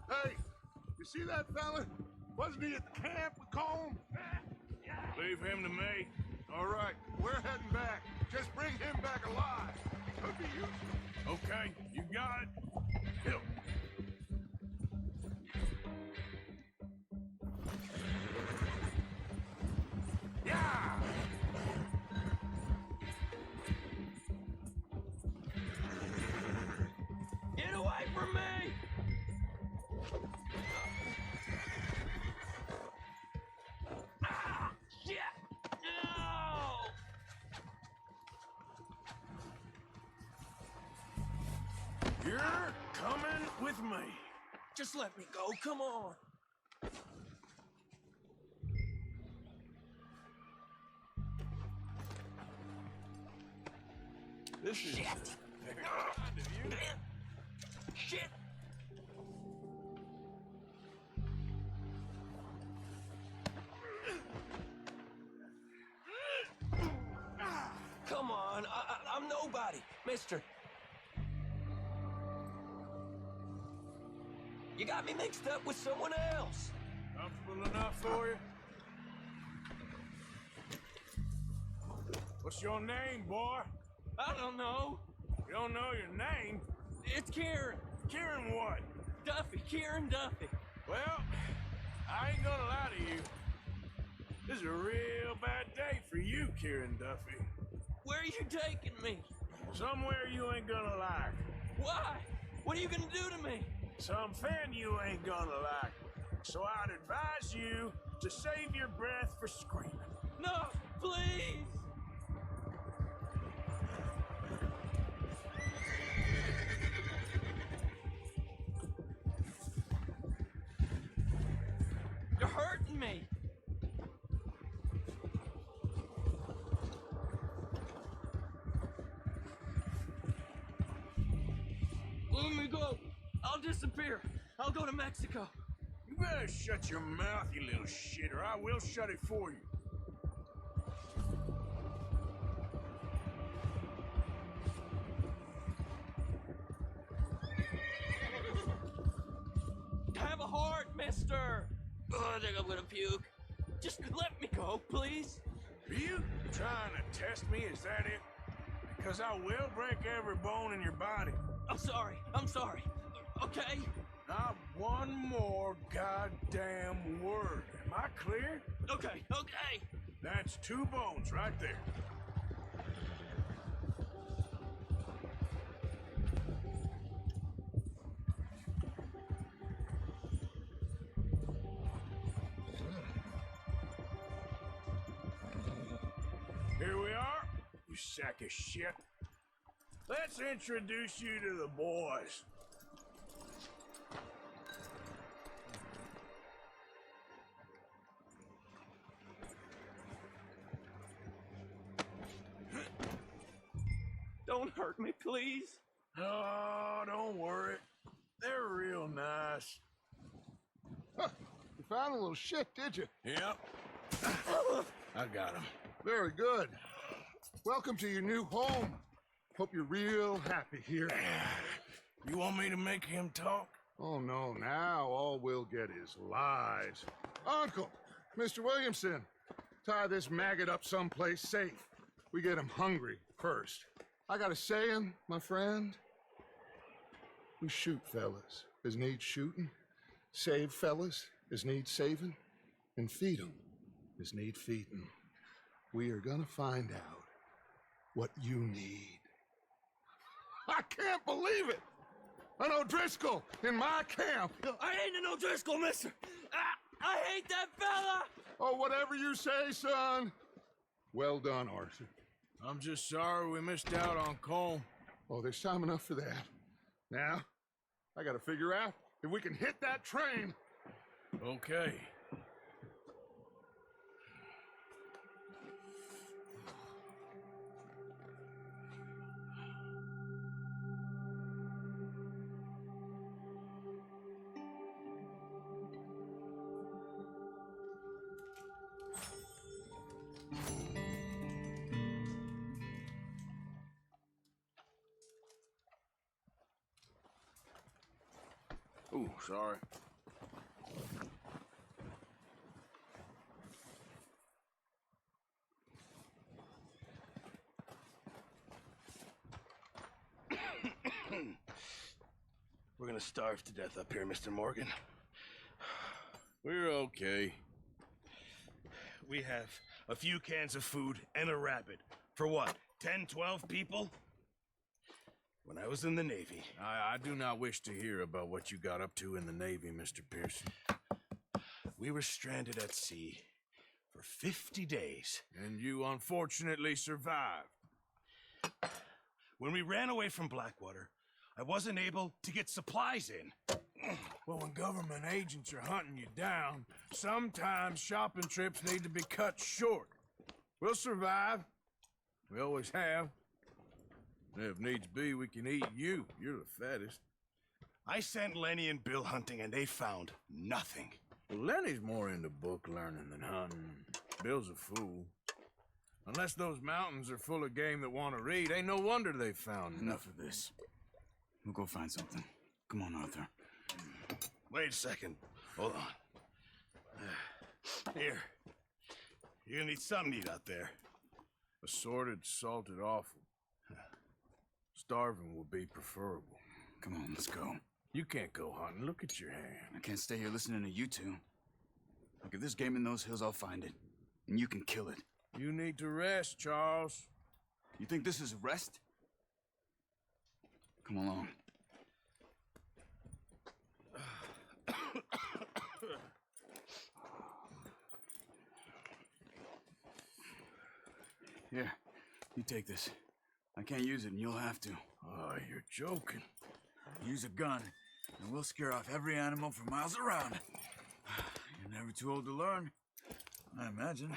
Hey, you see that fella? Wasn't he at the camp with Colm? Leave him to me. All right, we're heading back. Just bring him back alive. Could be useful. Okay, you got it. Hill. Yeah! Get away from me! Ah! Shit! No! You're coming with me. Just let me go, come on. This is Shit! very kind of you. Shit! Come on, I'm nobody, mister. You got me mixed up with someone else. Comfortable enough for you? What's your name, boy? I don't know. You don't know your name? It's Kieran. Kieran what? Duffy, Kieran Duffy. Well, I ain't gonna lie to you. This is a real bad day for you, Kieran Duffy. Where are you taking me? Somewhere you ain't gonna like. Why? What are you gonna do to me? Something you ain't gonna like. So I'd advise you to save your breath for screaming. No, please. You're hurting me. Let me go. I'll disappear. I'll go to Mexico. You better shut your mouth, you little shit, or I will shut it for you. Have a heart, mister. Oh, I think I'm gonna puke. Just let me go, please. Are you trying to test me? Is that it? Because I will break every bone in your body. I'm sorry. I'm sorry. Okay? Not one more goddamn word. Am I clear? Okay, okay. That's 2 bones right there. Here we are, you sack of shit. Let's introduce you to the boys. Don't hurt me, please. Oh, don't worry. They're real nice. Huh. You found a little shit, did you? Yep. I got him. Very good. Welcome to your new home. Hope you're real happy here. You want me to make him talk? Oh, no. Now all we'll get is lies. Uncle, Mr. Williamson, tie this maggot up someplace safe. We get him hungry first. I got a saying, my friend. We shoot fellas as need shooting, save fellas as need saving, and feed 'em as need feeding. We are gonna find out what you need. I can't believe it! An O'Driscoll in my camp! I ain't an O'Driscoll, mister! I hate that fella! Oh, whatever you say, son. Well done, Arthur. I'm just sorry we missed out on Colm. Oh, there's time enough for that. Now, I gotta figure out if we can hit that train. Okay. Ooh, sorry. We're gonna starve to death up here, Mr. Morgan. We're okay. We have a few cans of food and a rabbit. For what, 10, 12 people? When I was in the Navy... I do not wish to hear about what you got up to in the Navy, Mr. Pearson. We were stranded at sea for 50 days. And you unfortunately survived. When we ran away from Blackwater, I wasn't able to get supplies in. Well, when government agents are hunting you down, sometimes shopping trips need to be cut short. We'll survive. We always have. If needs be, we can eat you. You're the fattest. I sent Lenny and Bill hunting, and they found nothing. Well, Lenny's more into book learning than hunting. Bill's a fool. Unless those mountains are full of game that want to read, ain't no wonder they found Enough of this. We'll go find something. Come on, Arthur. Wait a second. Hold on. Here. You're gonna need something to eat out there. Assorted, salted offal. Starving will be preferable. Come on, let's go. You can't go hunting. Look at your hand. I can't stay here listening to you two. Look, if there's game in those hills, I'll find it. And you can kill it. You need to rest, Charles. You think this is a rest? Come along. Here, you take this. I can't use it, and you'll have to. Oh, you're joking. Use a gun, and we'll scare off every animal for miles around. You're never too old to learn, I imagine.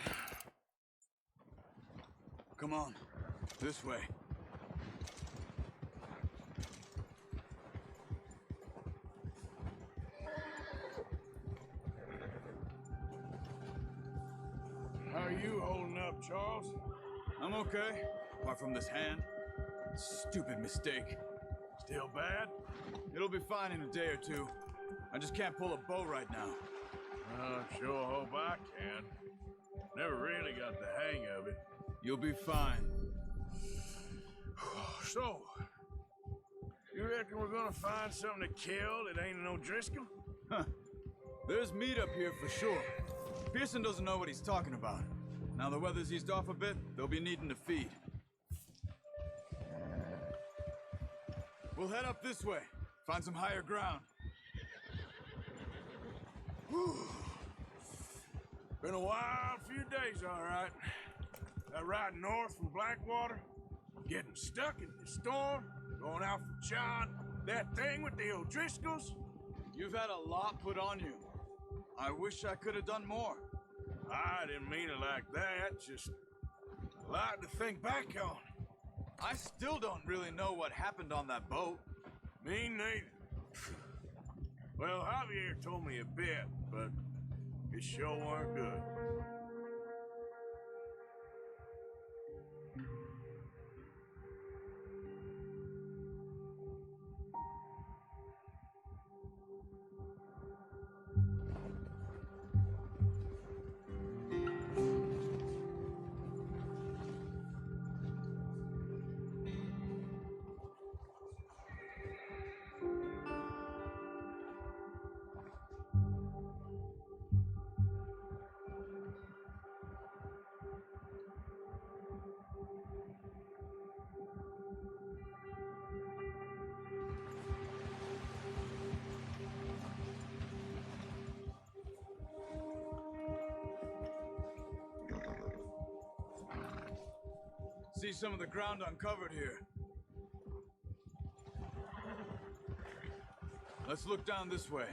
Come on, this way. you holding up, Charles? I'm okay, apart from this hand. Stupid mistake. Still bad? It'll be fine in a day or two. I just can't pull a bow right now. Sure hope I can. Never really got the hang of it. You'll be fine. So, you reckon we're gonna find something to kill that ain't an O'Driscoll? Huh. There's meat up here for sure. Pearson doesn't know what he's talking about. Now the weather's eased off a bit, they'll be needing to feed. We'll head up this way. Find some higher ground. Whew. Been a wild few days, all right. That ride north from Blackwater, getting stuck in the storm, going out from John, that thing with the O'Driscolls. You've had a lot put on you. I wish I could have done more. I didn't mean it like that, just a lot to think back on. I still don't really know what happened on that boat. Me neither. Well, Javier told me a bit, but it sure weren't good. See some of the ground uncovered here. Let's look down this way.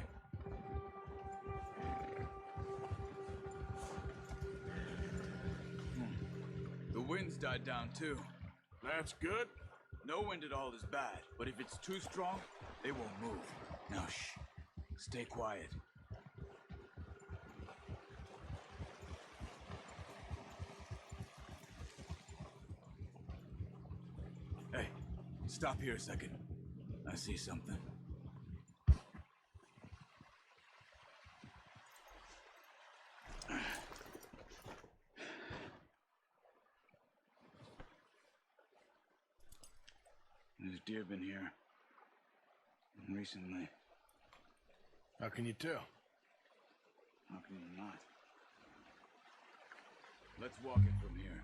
The wind's died down too. That's good. No wind at all is bad, but if it's too strong, they won't move. Now shh, stay quiet. Hey, stop here a second. I see something. There's deer been here. Recently. How can you tell? How can you not? Let's walk it from here.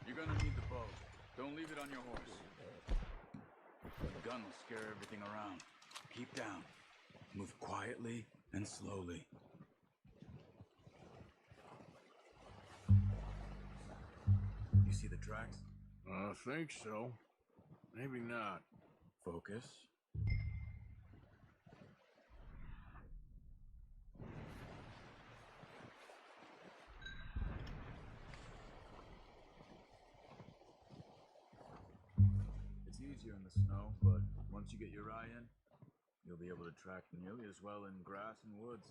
You're gonna need the bow. Don't leave it on your horse. The gun will scare everything around. Keep down. Move quietly and slowly. You see the tracks? I think so. Maybe not. Focus. It's easier in the snow, but once you get your eye in, you'll be able to track nearly as well in grass and woods.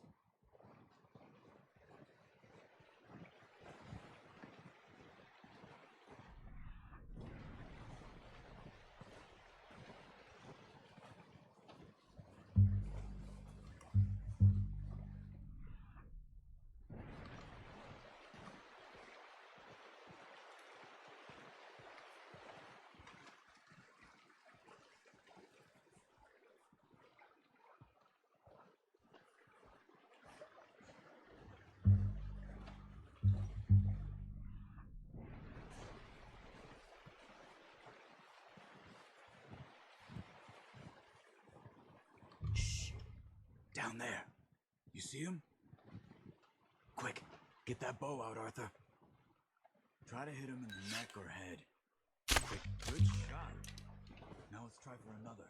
Down there. You see him? Quick, get that bow out, Arthur. Try to hit him in the neck or head. Good shot. Now let's try for another.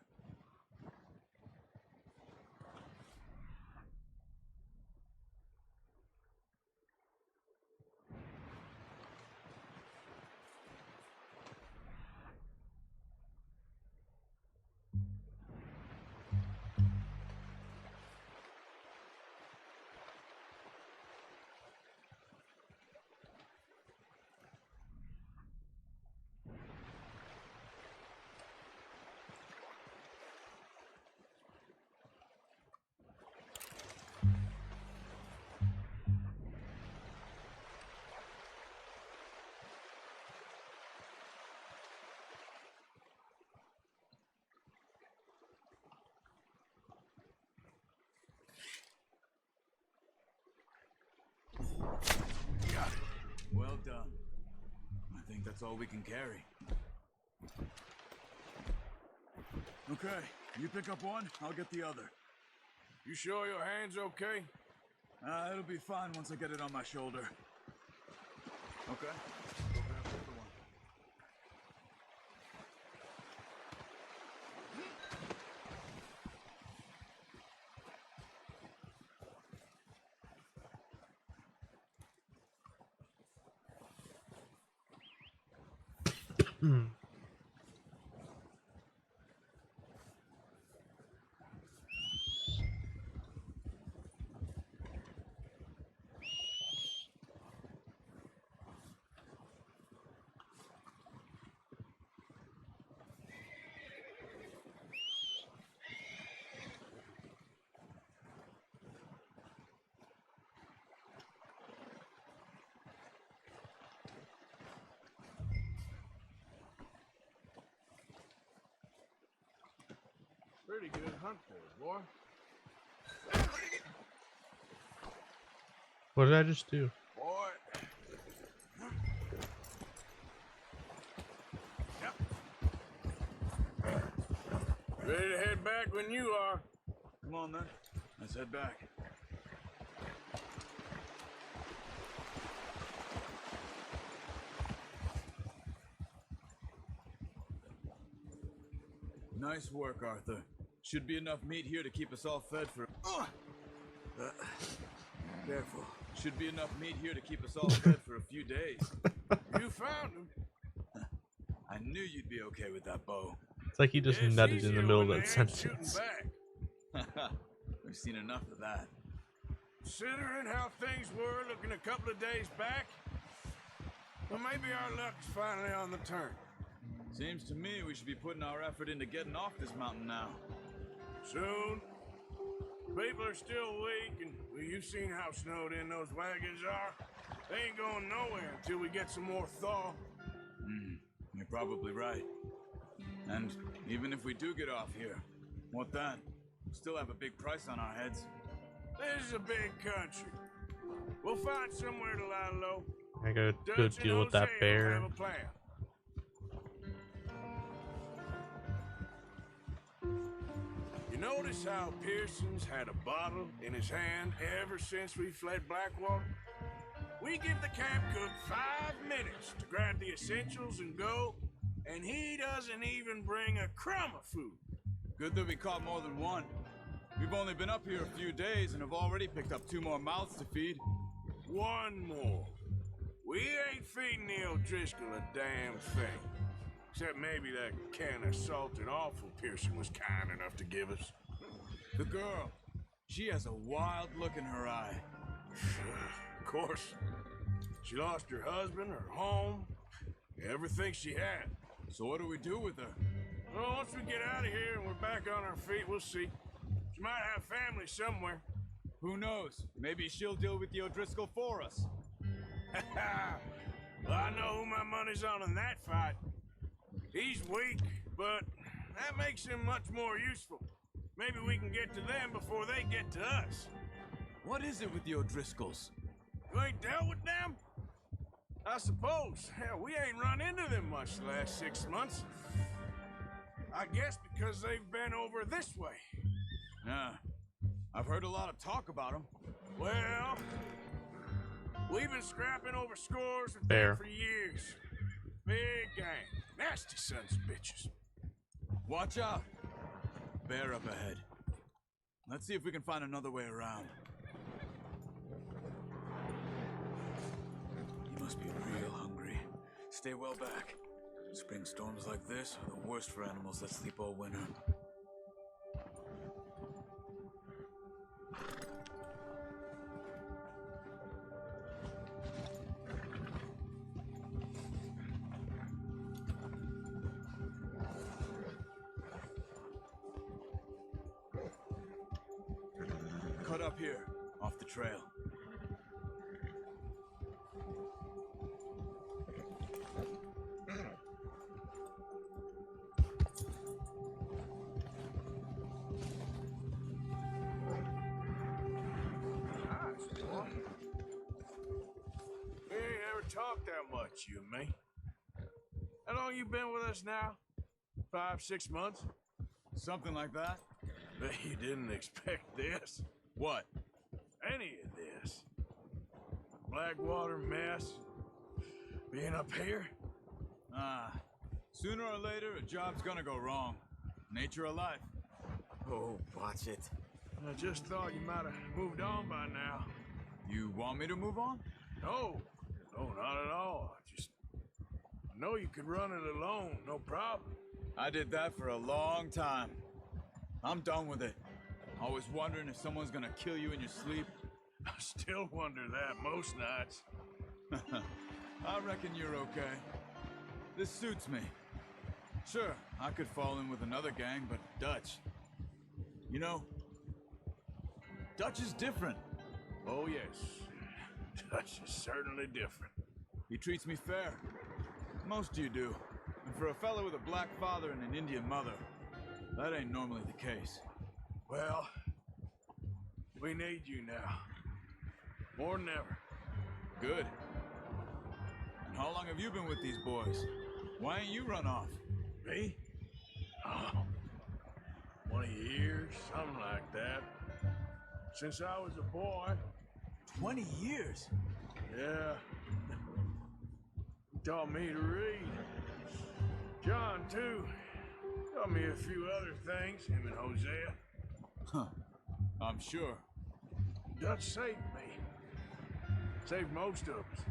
Well done. I think that's all we can carry. Okay, you pick up one, I'll get the other. You sure your hand's okay? It'll be fine once I get it on my shoulder. Okay, go grab the other one. Pretty good hunt there, boy. What did I just do? Boy. Yep. Ready to head back when you are. Come on then, let's head back. Nice work, Arthur. Should be enough meat here to keep us all fed for... careful. Should be enough meat here to keep us all fed for a few days. You found him. I knew you'd be okay with that bow. It's like he just nutted in the middle of that sentence. We've seen enough of that. Considering how things were looking a couple of days back, well, maybe our luck's finally on the turn. Seems to me we should be putting our effort into getting off this mountain now. Soon. People are still weak, and well, you've seen how snowed in those wagons are. They ain't going nowhere until we get some more thaw. You're probably right. And even if we do get off here, what then? We still have a big price on our heads. This is a big country. We'll find somewhere to lie low. I gotta go deal with that bear. Have a plan. You notice how Pearson's had a bottle in his hand ever since we fled Blackwater? We give the camp cook 5 minutes to grab the essentials and go, and he doesn't even bring a crumb of food. Good that we caught more than one. We've only been up here a few days and have already picked up 2 more mouths to feed. One more. We ain't feeding the O'Driscoll a damn thing. Except maybe that can of salted offal Pearson was kind enough to give us. The girl. She has a wild look in her eye. Of course. She lost her husband, her home, everything she had. So what do we do with her? Well, once we get out of here and we're back on our feet, we'll see. She might have family somewhere. Who knows? Maybe she'll deal with the O'Driscoll for us. Well, I know who my money's on in that fight. He's weak, but that makes him much more useful. Maybe we can get to them before they get to us. What is it with the O'Driscolls? You ain't dealt with them? I suppose. Hell, we ain't run into them much the last 6 months. I guess because they've been over this way. Yeah. I've heard a lot of talk about them. Well, we've been scrapping over scores with Bear. them for years. Big gang. Nasty sons of bitches. Watch out. Bear up ahead. Let's see if we can find another way around. You must be real hungry. Stay well back. Spring storms like this are the worst for animals that sleep all winter. Cut up here, off the trail. We ain't ever talk that much, you and me. How long you been with us now? 5, 6 months? Something like that. Bet you didn't expect this. What? Any of this. Blackwater mess. Being up here? Sooner or later, a job's gonna go wrong. Nature of life. Oh, watch it. I just thought you might have moved on by now. You want me to move on? No, not at all. I know you could run it alone, no problem. I did that for a long time. I'm done with it. Always wondering if someone's gonna kill you in your sleep. I still wonder that most nights. I reckon you're okay. This suits me. Sure, I could fall in with another gang, but Dutch... You know, Dutch is different. Oh, yes. Dutch is certainly different. He treats me fair. Most of you do. And for a fellow with a black father and an Indian mother, that ain't normally the case. Well, we need you now. More than ever. Good. And how long have you been with these boys? Why ain't you run off? Me? Oh, 20 years, something like that. Since I was a boy. 20 years? Yeah. He taught me to read. John, too. Taught me a few other things, him and Hosea. Huh. I'm sure. Dutch saved me. Saved most of us.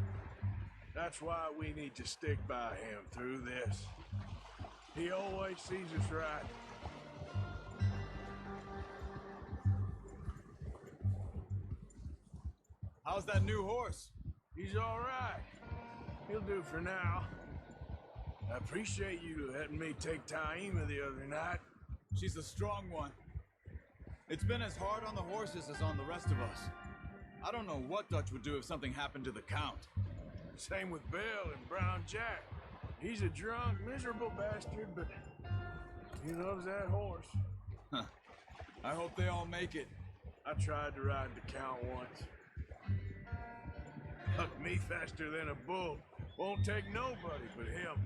That's why we need to stick by him through this. He always sees us right. How's that new horse? He's all right. He'll do for now. I appreciate you letting me take Taima the other night. She's a strong one. It's been as hard on the horses as on the rest of us. I don't know what Dutch would do if something happened to the Count. Same with Bill and Brown Jack. He's a drunk, miserable bastard, but he loves that horse. Huh. I hope they all make it. I tried to ride the Count once. Hucked me faster than a bull. Won't take nobody but him.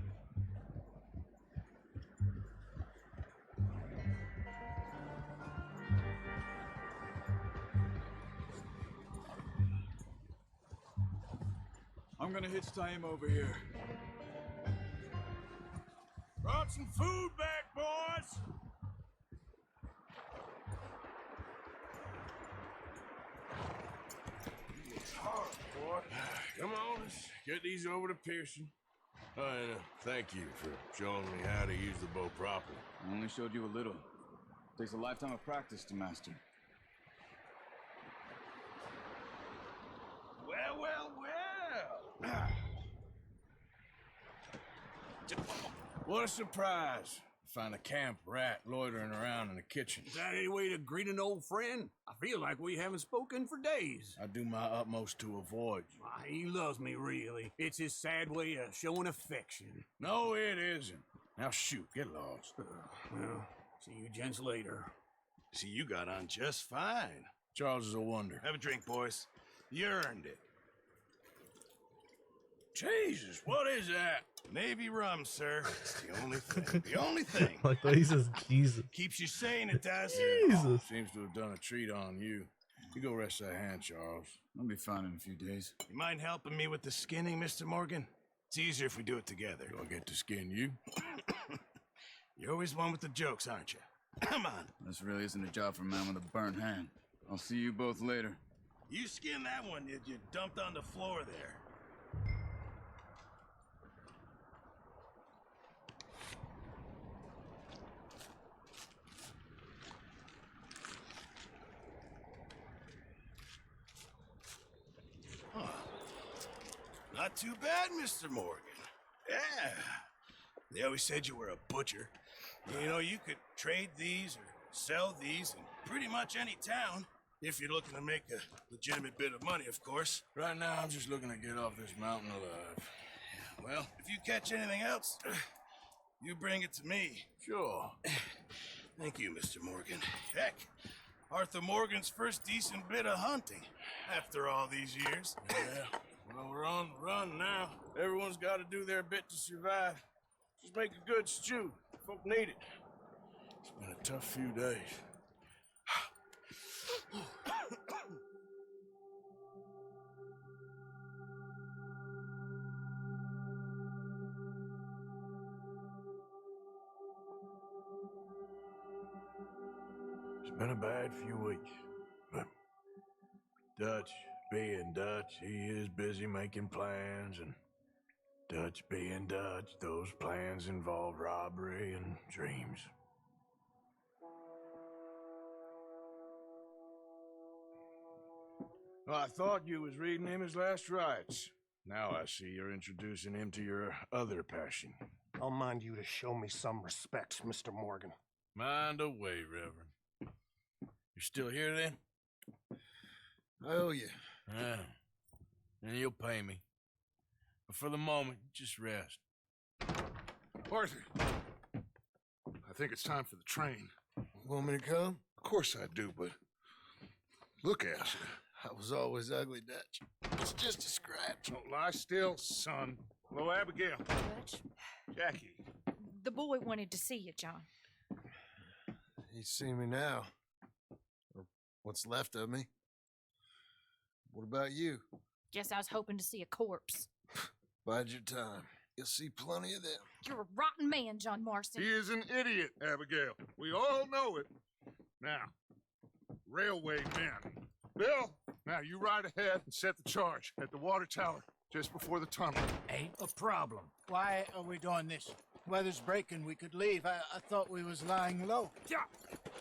I'm gonna hitch Taima over here. Brought some food back, boys! It's hard, boy. Come on, let's get these over to Pearson. Oh, and thank you for showing me how to use the bow properly. I only showed you a little. Takes a lifetime of practice to master. Well, well, well! What a surprise. Find a camp rat loitering around in the kitchen. Is that any way to greet an old friend? I feel like we haven't spoken for days. I do my utmost to avoid you. Why, he loves me, really. It's his sad way of showing affection. No, it isn't. Now shoot, get lost. Well, see you gents later. See, you got on just fine. Charles is a wonder. Have a drink, boys. You earned it. Jesus, what is that? Navy rum, sir. It's the only thing. The only thing. Like the way he says Jesus. Keeps you sane, it does. Jesus. Seems to have done a treat on you. You go rest that hand, Charles. I'll be fine in a few days. You mind helping me with the skinning, Mr. Morgan? It's easier if we do it together. Do I get to skin you? You're always one with the jokes, aren't you? Come on. This really isn't a job for a man with a burnt hand. I'll see you both later. You skinned that one you dumped on the floor there. Not too bad, Mr. Morgan. Yeah. They always said you were a butcher. You know, you could trade these or sell these in pretty much any town. If you're looking to make a legitimate bit of money, of course. Right now, I'm just looking to get off this mountain alive. Well, if you catch anything else, you bring it to me. Sure. Thank you, Mr. Morgan. Heck, Arthur Morgan's first decent bit of hunting after all these years. Yeah. Well, we're on the run now. Everyone's got to do their bit to survive. Just make a good stew. Folk need it. It's been a tough few days. It's been a bad few weeks, but Dutch being Dutch, he is busy making plans, and Dutch being Dutch, those plans involve robbery and dreams. Well, I thought you was reading him his last rites. Now I see you're introducing him to your other passion. I'll mind you to show me some respect, Mr. Morgan. Mind away, Reverend. You still here, then? I owe you. Yeah. And you'll pay me. But for the moment, just rest. Arthur, I think it's time for the train. Want me to come? Of course I do, but look at you. I was always ugly, Dutch. It's just a scratch. Don't lie still, son. Hello, Abigail. Dutch, Jackie. the boy wanted to see you, John. He's seen me now. Or what's left of me. What about you? Guess I was hoping to see a corpse. Bide your time. You'll see plenty of them. You're a rotten man, John Marston. He is an idiot, Abigail. We all know it. Now, railway men. Bill, now you ride ahead and set the charge at the water tower just before the tunnel. Ain't a problem. Why are we doing this? Weather's breaking. We could leave. I thought we was lying low. Yeah,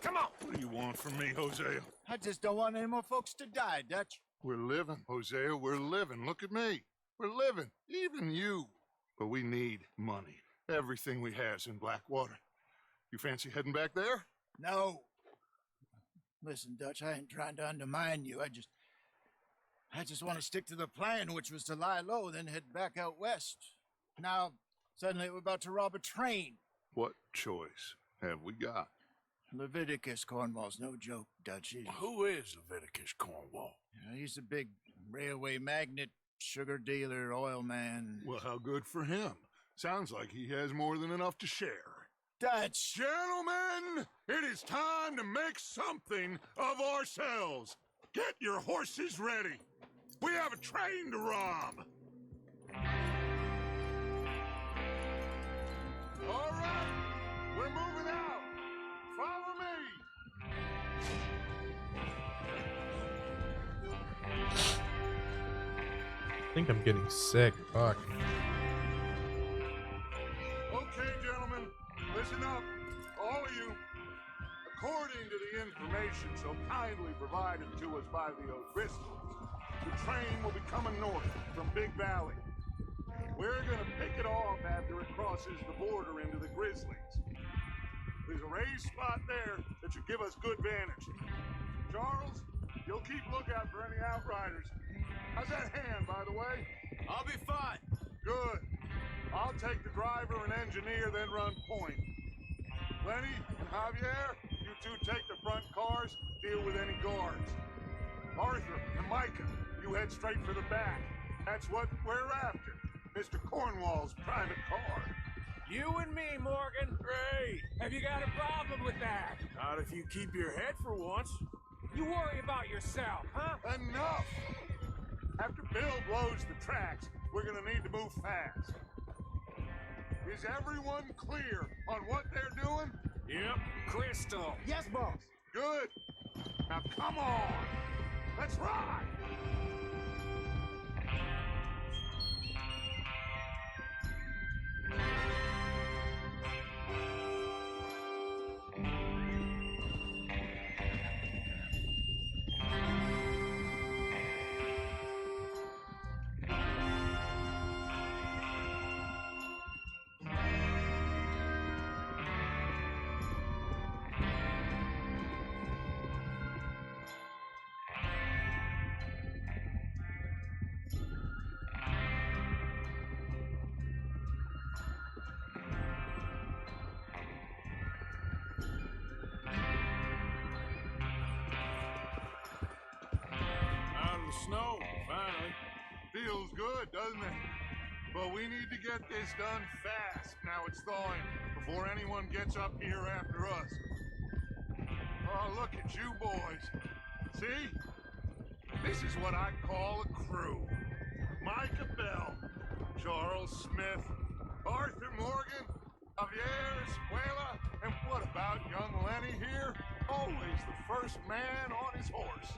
come on. What do you want from me, Hosea? I just don't want any more folks to die, Dutch. We're living, Hosea. We're living. Look at me. We're living. Even you. But we need money. Everything we has in Blackwater. You fancy heading back there? No. Listen, Dutch, I ain't trying to undermine you. I just want to stick to the plan, which was to lie low, then head back out west. Now, suddenly we're about to rob a train. What choice have we got? Leviticus Cornwall's no joke, Dutch. Who is Leviticus Cornwall? He's a big railway magnate, sugar dealer, oil man. Well, how good for him. Sounds like he has more than enough to share. Dutch! Gentlemen, it is time to make something of ourselves. Get your horses ready. We have a train to rob. All right, we're moving out. Follow me. I think I'm getting sick. Fuck. Okay, gentlemen, listen up, all of you. According to the information so kindly provided to us by the O'Driscolls, the train will be coming north from Big Valley. We're gonna pick it off after it crosses the border into the Grizzlies. There's a raised spot there that should give us good vantage. Charles, you'll keep lookout for any outriders. How's that hand, by the way? I'll be fine. Good. I'll take the driver and engineer, then run point. Lenny and Javier, you two take the front cars, deal with any guards. Arthur and Micah, you head straight for the back. That's what we're after. Mr. Cornwall's private car. You and me, Morgan. Great. Have you got a problem with that? Not if you keep your head for once. You worry about yourself, huh? Enough! After Bill blows the tracks, we're gonna need to move fast. Is everyone clear on what they're doing? Yep, crystal. Yes, boss. Good. Now come on. Let's ride. Out of the snow, finally. Feels good, doesn't it? But we need to get this done fast. Now it's thawing, before anyone gets up here after us. Oh, look at you boys. See? This is what I call a crew. Micah Bell, Charles Smith, Arthur Morgan, Javier Escuela, and what about young Lenny here? Always the first man on his horse.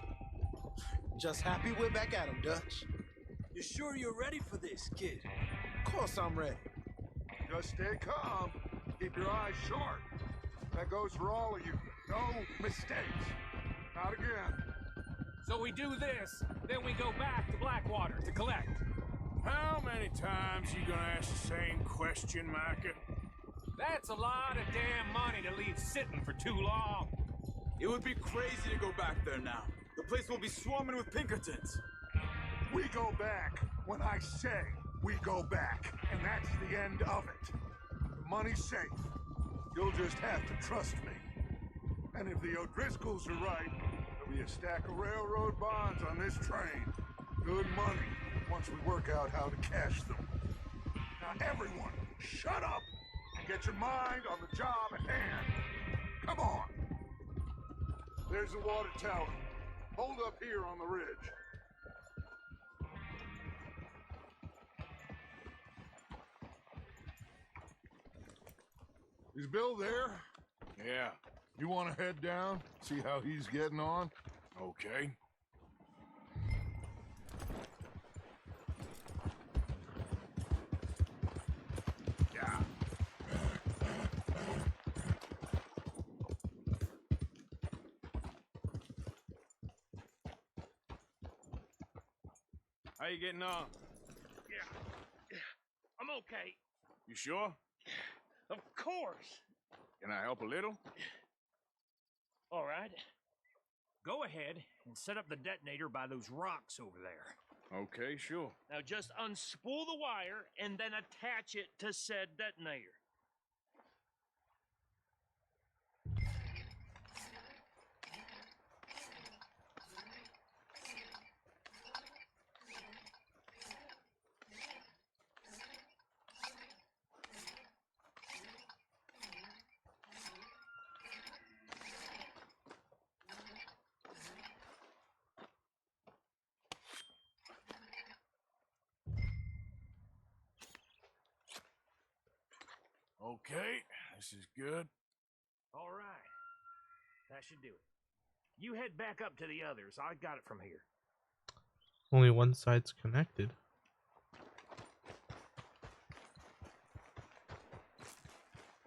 Just happy we're back at him, Dutch. You sure you're ready for this, kid? Of course I'm ready. Just stay calm. Keep your eyes sharp. That goes for all of you. No mistakes. Not again. So we do this, then we go back to Blackwater to collect. How many times you gonna ask the same question, Micah? That's a lot of damn money to leave sitting for too long. It would be crazy to go back there now. The place will be swarming with Pinkertons. We go back when I say we go back, and that's the end of it. The money's safe. You'll just have to trust me. And if the O'Driscolls are right, there'll be a stack of railroad bonds on this train. Good money, once we work out how to cash them. Now everyone, shut up and get your mind on the job at hand. Come on. There's the water tower. Hold up here on the ridge. Is Bill there? Yeah. You want to head down, see how he's getting on? Okay. Yeah. How you getting on? Yeah. I'm okay. You sure? Of course. Can I help a little? All right. Go ahead and set up the detonator by those rocks over there. Okay, sure. Now just unspool the wire and then attach it to said detonator. Okay, this is good. All right. That should do it. You head back up to the others. I got it from here. Only one side's connected.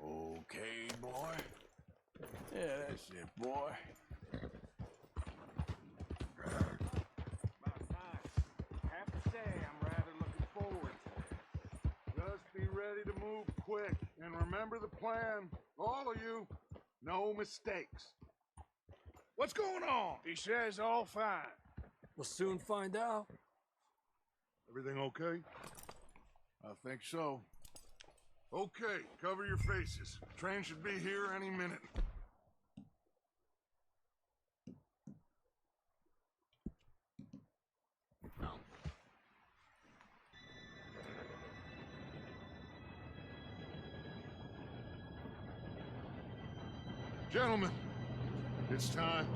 Okay, boy. Yeah, that's it, boy. About time. Have to say, I'm rather looking forward to it. Just be ready to move quick. And remember the plan. All of you, no mistakes. What's going on? He says all fine. We'll soon find out. Everything okay? I think so. Okay, cover your faces. Train should be here any minute. Gentlemen, it's time.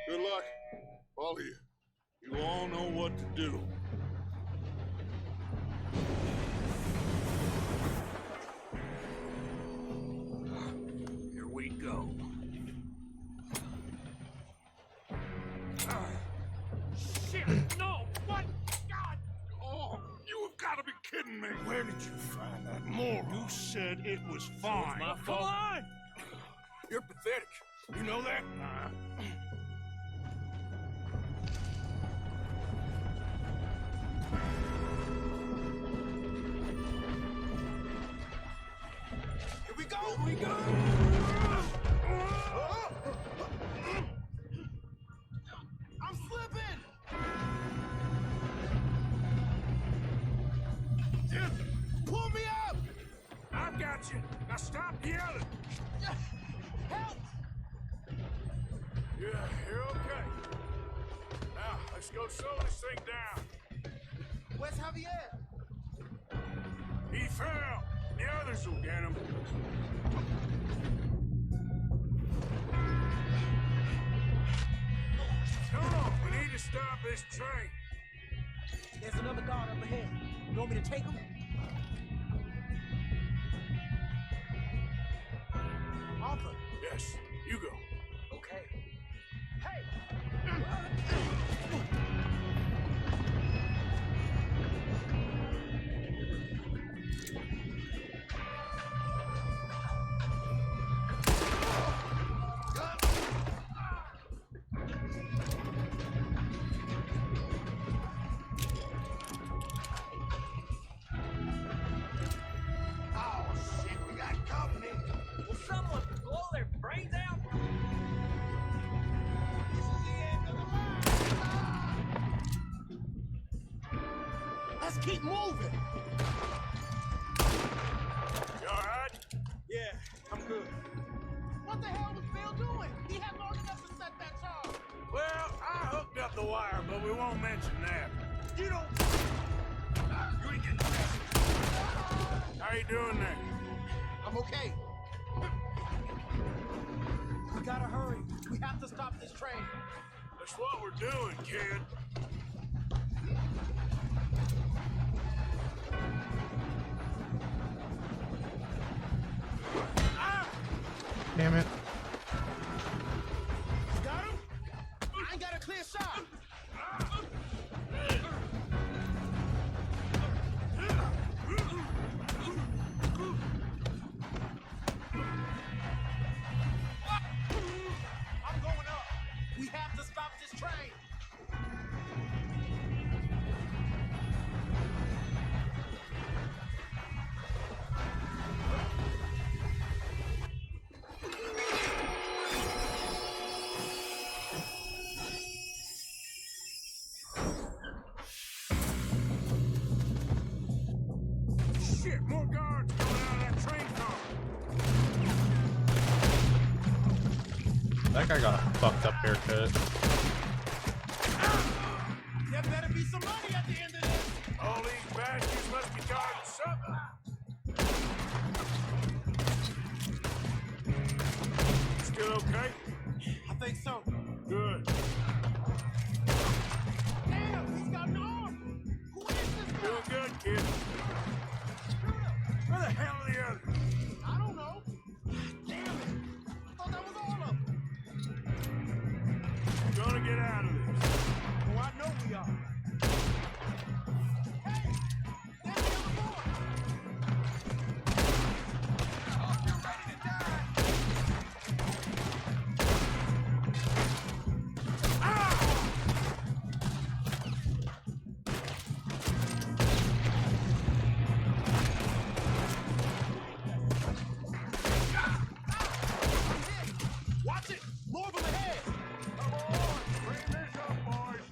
Good luck, all of you. You all know what to do. Here we go. Shit! No! What? God! Oh, you have got to be kidding me. Where did you find that moron? You said it was fine. My Come fault. on! You're pathetic. You know that? Here we go! Here we go! I'm slipping! Pull me up! I've got you. Now stop yelling. Help! Yeah, you're okay. Let's go slow this thing down. Where's Javier? He fell. The others will get him. Come on, we need to stop this train. There's another guard up ahead. You want me to take him? Arthur. Yes, you go. Okay. Hey! Oh, shit, we got company. Will someone blow their brains out? This is the end of the line! Let's keep moving! You alright? Yeah, I'm good. What the hell was Bill doing? He had long enough to set that charge. Well, I hooked up the wire, but we won't mention that. You don't... You ain't getting past. How you doing there? I'm okay. We gotta hurry. We have to stop this train. That's what we're doing, kid. Damn it. Got him? I ain't got a clear shot. I'm going up. We have to stop this train. Shit, more guards coming out of that train car. That guy got a fucked up haircut. There better be some money at the end of this. All these bastards must be guarding something. Still okay? I think so. Good. Damn, he's got an arm. Who is this guy? Doing good, kid. Where the hell are the others? I don't know. Damn it. I thought that was all of them. We're gonna get out of this. Oh, I know we are. Hey, there's the other boy. Oh, you're ready to die. Watch it! More of them ahead! Come on, bring this up, boys.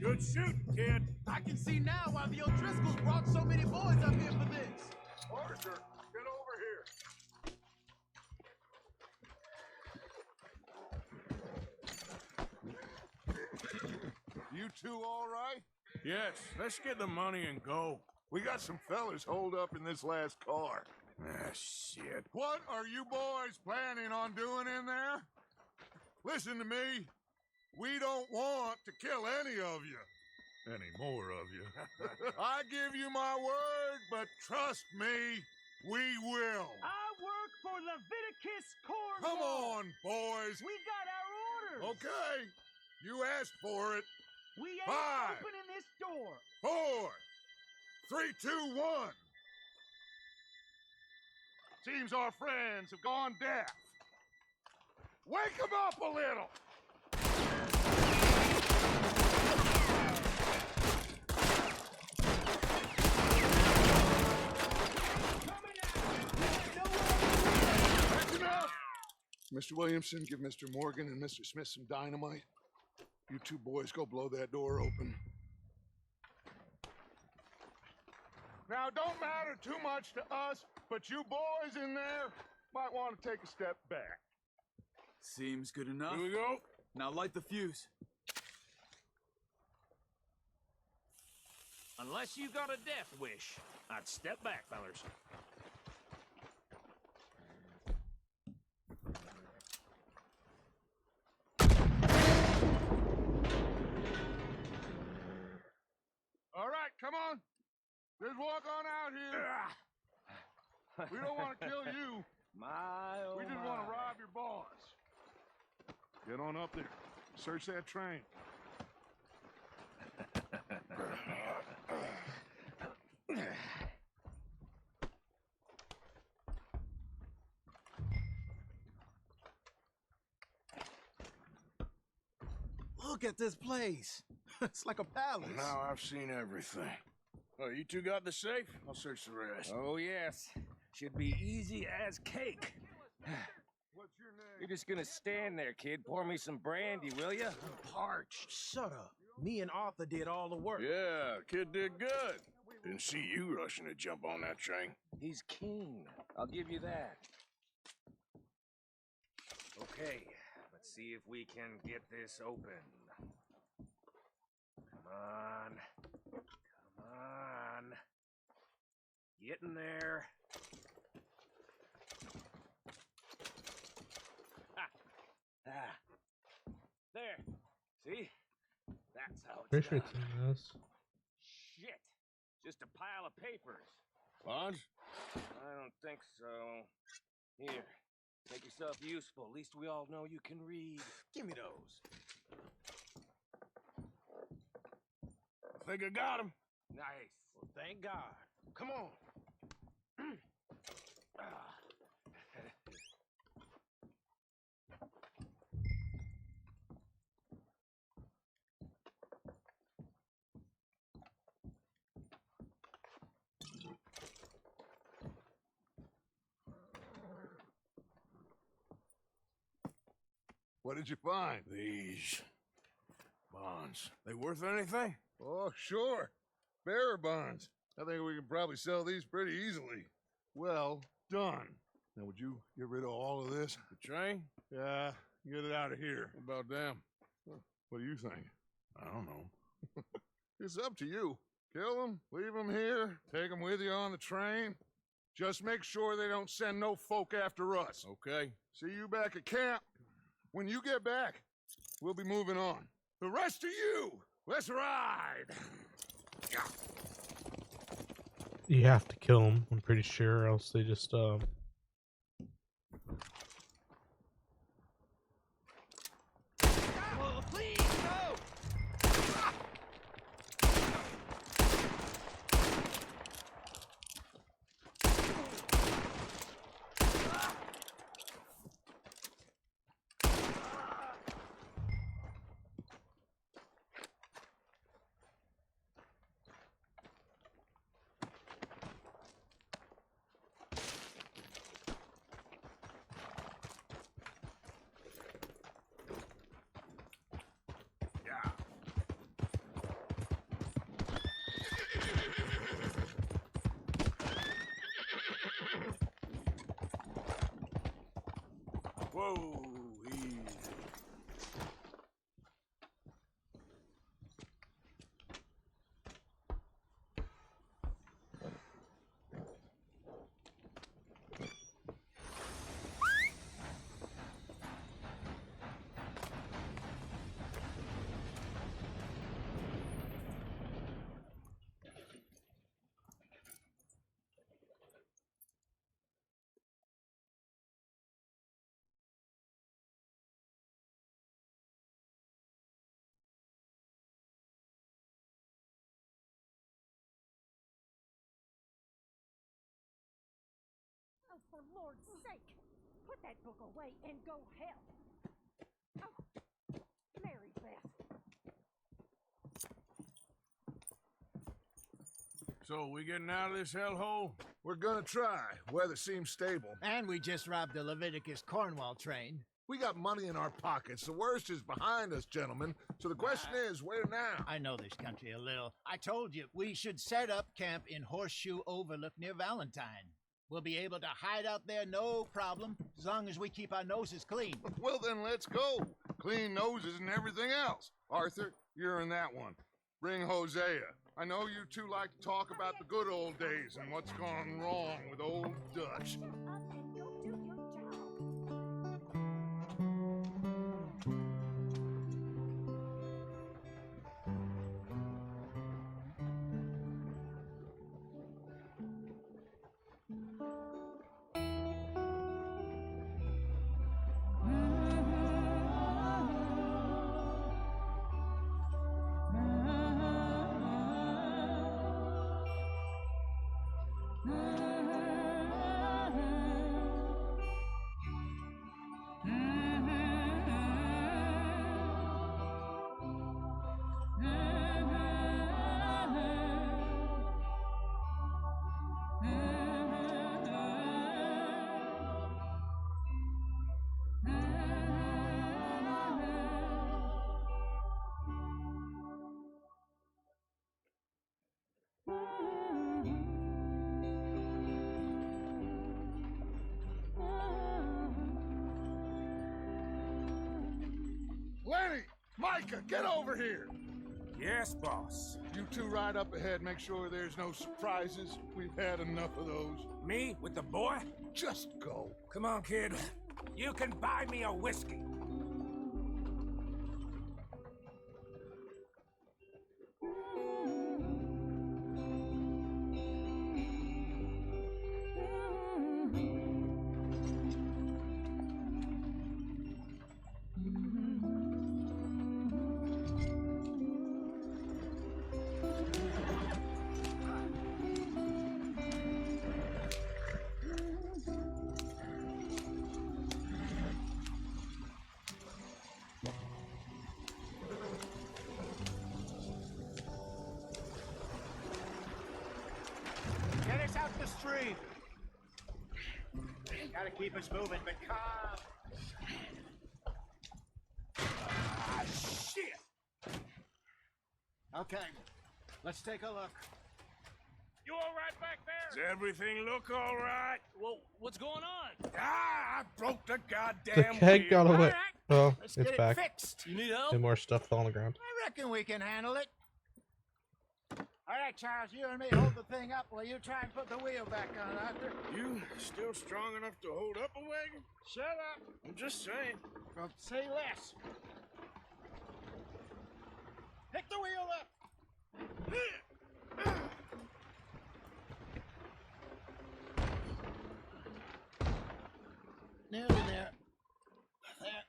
Good shooting, kid. I can see now why the O'Driscolls brought so many boys up here for this. Arthur, get over here. You two all right? Yes, let's get the money and go. We got some fellas holed up in this last car. Ah, shit. What are you boys planning on doing in there? Listen to me. We don't want to kill any of you. Any more of you. I give you my word, but trust me, we will. I work for Leviticus Corps. Come on, boys. We got our orders. Okay. You asked for it. We ain't 5, opening this door. 4, 3, 2, 1. Seems our friends have gone deaf. Wake them up a little. That's enough. Mr. Williamson, give Mr. Morgan and Mr. Smith some dynamite. You two boys go blow that door open. Now, it don't matter too much to us, but you boys in there might want to take a step back. Seems good enough. Here we go. Now light the fuse. Unless you got a death wish, I'd step back, fellers. All right, come on. Just walk on out here. We don't want to kill you. We just want to rob your boss. Get on up there. Search that train. Look at this place. It's like a palace. Now I've seen everything. Oh, you two got the safe? I'll search the rest. Oh, yes. Should be easy as cake. What's your name? You're just gonna stand there, kid. Pour me some brandy, will ya? I'm parched. Shut up. Me and Arthur did all the work. Yeah, kid did good. Didn't see you rushing to jump on that train. He's keen. I'll give you that. Okay, let's see if we can get this open. Come on. Come on. Get in there. There. See? That's how it's Pretty sure done. it's in this. Shit. Just a pile of papers. Bonds? I don't think so. Here. Make yourself useful. At least we all know you can read. Give me those. I think I got him. Nice. Well, thank God. Come on. What did you find? These bonds. They worth anything? Oh, sure. Bearer bonds. I think we can probably sell these pretty easily. Well done. Now, would you get rid of all of this? The train? Yeah, get it out of here. What about them? What do you think? I don't know. It's up to you. Kill them, leave them here, take them with you on the train. Just make sure they don't send no folk after us. Okay. See you back at camp. When you get back, we'll be moving on. The rest of you, let's ride! You have to kill them, I'm pretty sure, or else they just Oh, please, no! Whoa, easy. Oh, for Lord's sake, put that book away and go help. Oh, Mary Beth. So, we getting out of this hellhole? We're gonna try. Weather seems stable. And we just robbed the Leviticus Cornwall train. We got money in our pockets. The worst is behind us, gentlemen. So the question is, where now? I know this country a little. I told you, we should set up camp in Horseshoe Overlook near Valentine. We'll be able to hide out there no problem, as long as we keep our noses clean. Well, then let's go. Clean noses and everything else. Arthur, you're in that one. Bring Hosea. I know you two like to talk about the good old days and what's gone wrong with old Dutch. Lenny! Micah, get over here! Yes, boss. You two ride up ahead, make sure there's no surprises. We've had enough of those. Me with the boy? Just go. Come on, kid. You can buy me a whiskey. Get us out the street. Gotta keep us moving, but calm. Ah, shit! Okay, let's take a look. You all right back there? Does everything look all right? Well, what's going on? Ah, I broke the The goddamn keg wheel. got away. Alright, Oh, let's it's get back. it fixed. You need help? And more stuff fell on the ground. I reckon we can handle it. All right, Charles, you and me hold the thing up while you try and put the wheel back on, Arthur. You still strong enough to hold up a wagon? Shut up. I'm just saying. Well, say less. Pick the wheel up. Nearly there. There.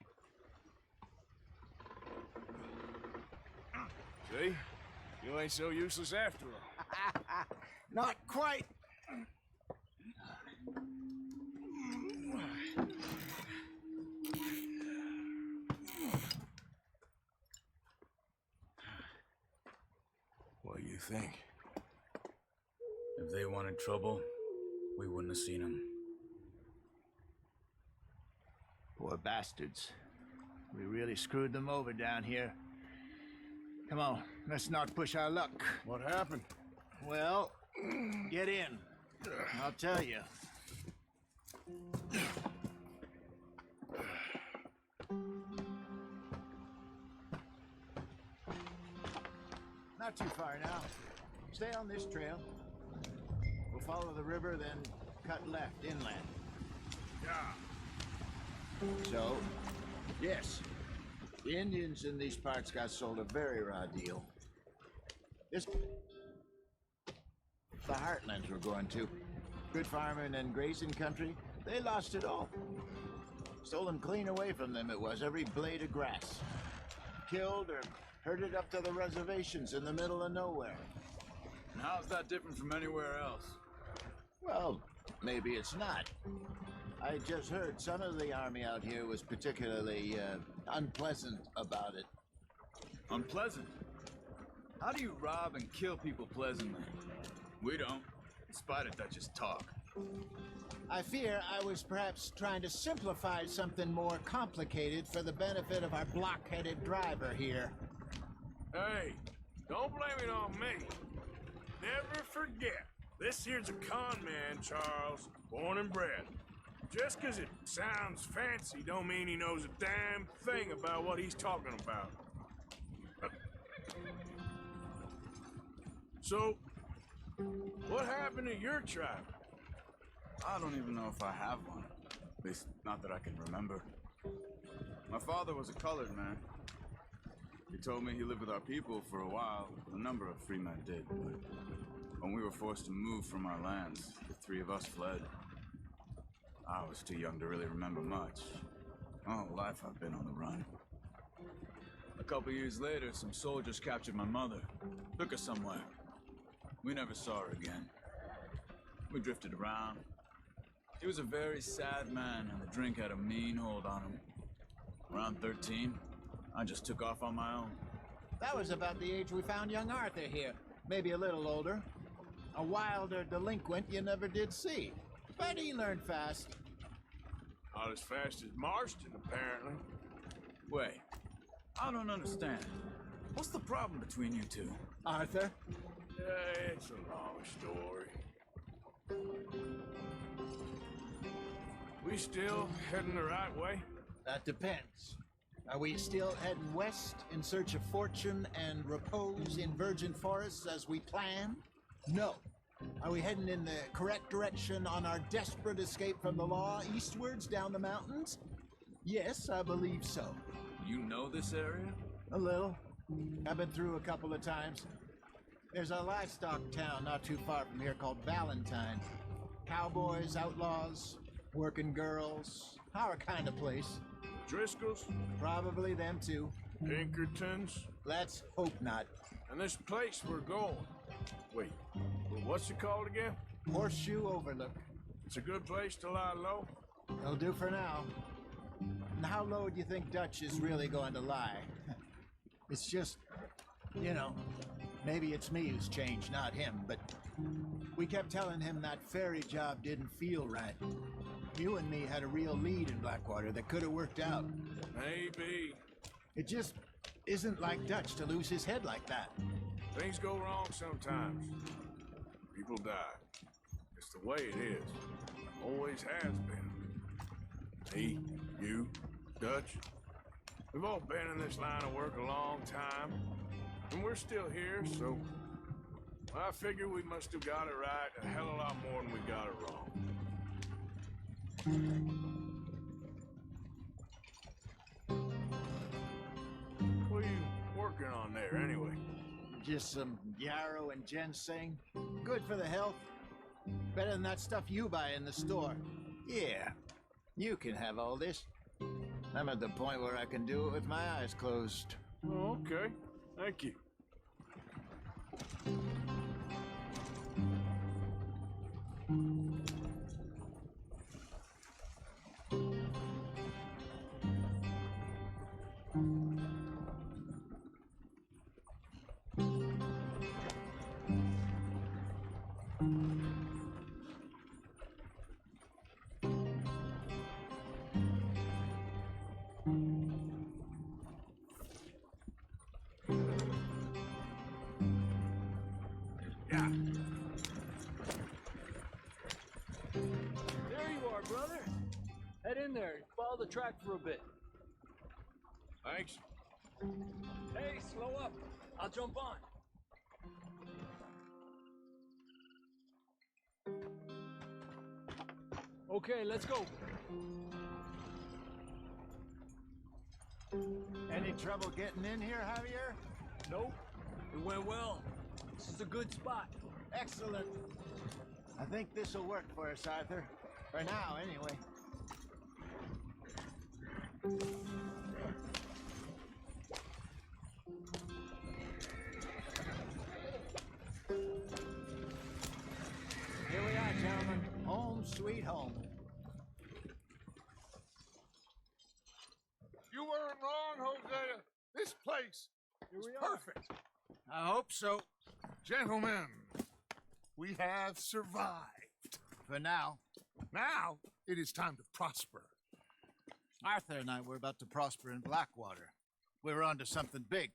See? You ain't so useless after all. Not quite. What do you think? If they wanted trouble, we wouldn't have seen them. Poor bastards. We really screwed them over down here. Come on, let's not push our luck. What happened? Well, get in. I'll tell you. Not too far now. Stay on this trail. We'll follow the river, then cut left inland. Yeah. So, yes, the Indians in these parts got sold a very raw deal. This the heartlands we're going to. Good farming and grazing country, they lost it all. Stolen clean away from them it was, every blade of grass. Killed or herded up to the reservations in the middle of nowhere. And how's that different from anywhere else? Well, maybe it's not. I just heard some of the army out here was particularly unpleasant about it. Unpleasant? How do you rob and kill people pleasantly? We don't, in spite of Dutch's talk. I fear I was perhaps trying to simplify something more complicated for the benefit of our block-headed driver here. Hey, don't blame it on me. Never forget, this here's a con man, Charles, born and bred. Just 'cause it sounds fancy don't mean he knows a damn thing about what he's talking about. So, what happened to your tribe? I don't even know if I have one. At least, not that I can remember. My father was a colored man. He told me he lived with our people for a while. A number of free men did, but when we were forced to move from our lands, the three of us fled. I was too young to really remember much. My whole life I've been on the run. A couple years later, some soldiers captured my mother, took her somewhere. We never saw her again. We drifted around. He was a very sad man, and the drink had a mean hold on him. Around 13, I just took off on my own. That was about the age we found young Arthur here. Maybe a little older. A wilder delinquent you never did see. But he learned fast. Not as fast as Marston, apparently. Wait, I don't understand. What's the problem between you two? Arthur? It's a long story. We still heading the right way? That depends. Are we still heading west in search of fortune and repose in virgin forests as we planned? No. Are we heading in the correct direction on our desperate escape from the law eastwards down the mountains? Yes, I believe so. You know this area? A little. I've been through a couple of times. There's a livestock town not too far from here called Valentine. Cowboys, outlaws, working girls, our kind of place. Driscoll's? Probably them too. Pinkertons? Let's hope not. And this place we're going. Wait, what's it called again? Horseshoe Overlook. It's a good place to lie low? It'll do for now. And how low do you think Dutch is really going to lie? It's just, you know, maybe it's me who's changed, not him, but we kept telling him that ferry job didn't feel right. You and me had a real lead in Blackwater that could have worked out. Maybe. It just isn't like Dutch to lose his head like that. Things go wrong sometimes. People die. It's the way it is. Always has been. Me, you, Dutch. We've all been in this line of work a long time. And we're still here, so I figure we must have got it right a hell of a lot more than we got it wrong. What are you working on there, anyway? Just some yarrow and ginseng. Good for the health. Better than that stuff you buy in the store. Yeah, you can have all this. I'm at the point where I can do it with my eyes closed. Oh, okay. Thank you. There you are, brother. Head in there and follow the track for a bit. Thanks. Hey, slow up. I'll jump on. Okay, let's go. Any trouble getting in here, Javier? Nope. It went well. This is a good spot. Excellent. I think this will work for us, Arthur. For now, anyway. Here we are, gentlemen. Home sweet home. You weren't wrong, Hosea. This place is perfect. I hope so. Gentlemen, we have survived. For now. Now, it is time to prosper. Arthur and I were about to prosper in Blackwater. We were onto something big.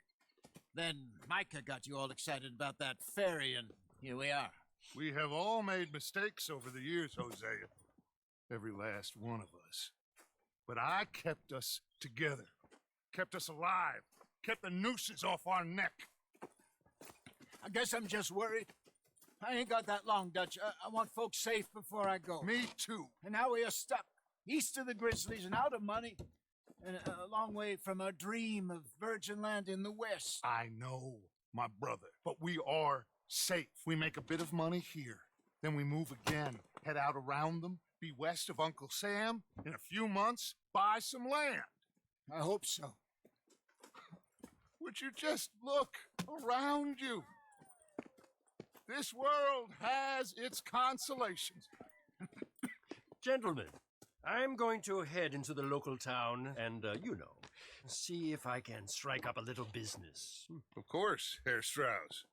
Then Micah got you all excited about that ferry, and here we are. We have all made mistakes over the years, Hosea. Every last one of us. But I kept us together. Kept us alive. Kept the nooses off our neck. I guess I'm just worried. I ain't got that long, Dutch. I want folks safe before I go. Me too. And now we are stuck east of the Grizzlies and out of money and a long way from our dream of virgin land in the west. I know, my brother, but we are safe. We make a bit of money here. Then we move again, head out around them, be west of Uncle Sam. In a few months, buy some land. I hope so. Would you just look around you? This world has its consolations. Gentlemen, I'm going to head into the local town and, see if I can strike up a little business. Of course, Herr Strauss.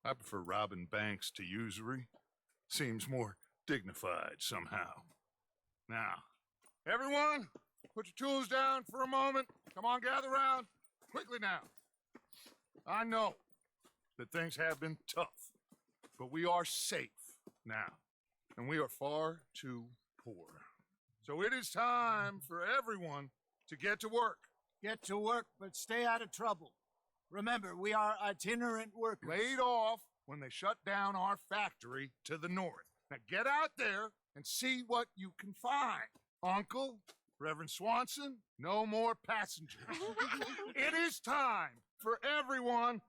I prefer robbing banks to usury. Seems more dignified somehow. Now, everyone, put your tools down for a moment. Come on, gather round. Quickly now. I know that things have been tough, but we are safe now, and we are far too poor. So it is time for everyone to get to work. Get to work, but stay out of trouble. Remember, we are itinerant workers. Laid off when they shut down our factory to the north. Now get out there and see what you can find. Uncle, Reverend Swanson, no more passengers. It is time for everyone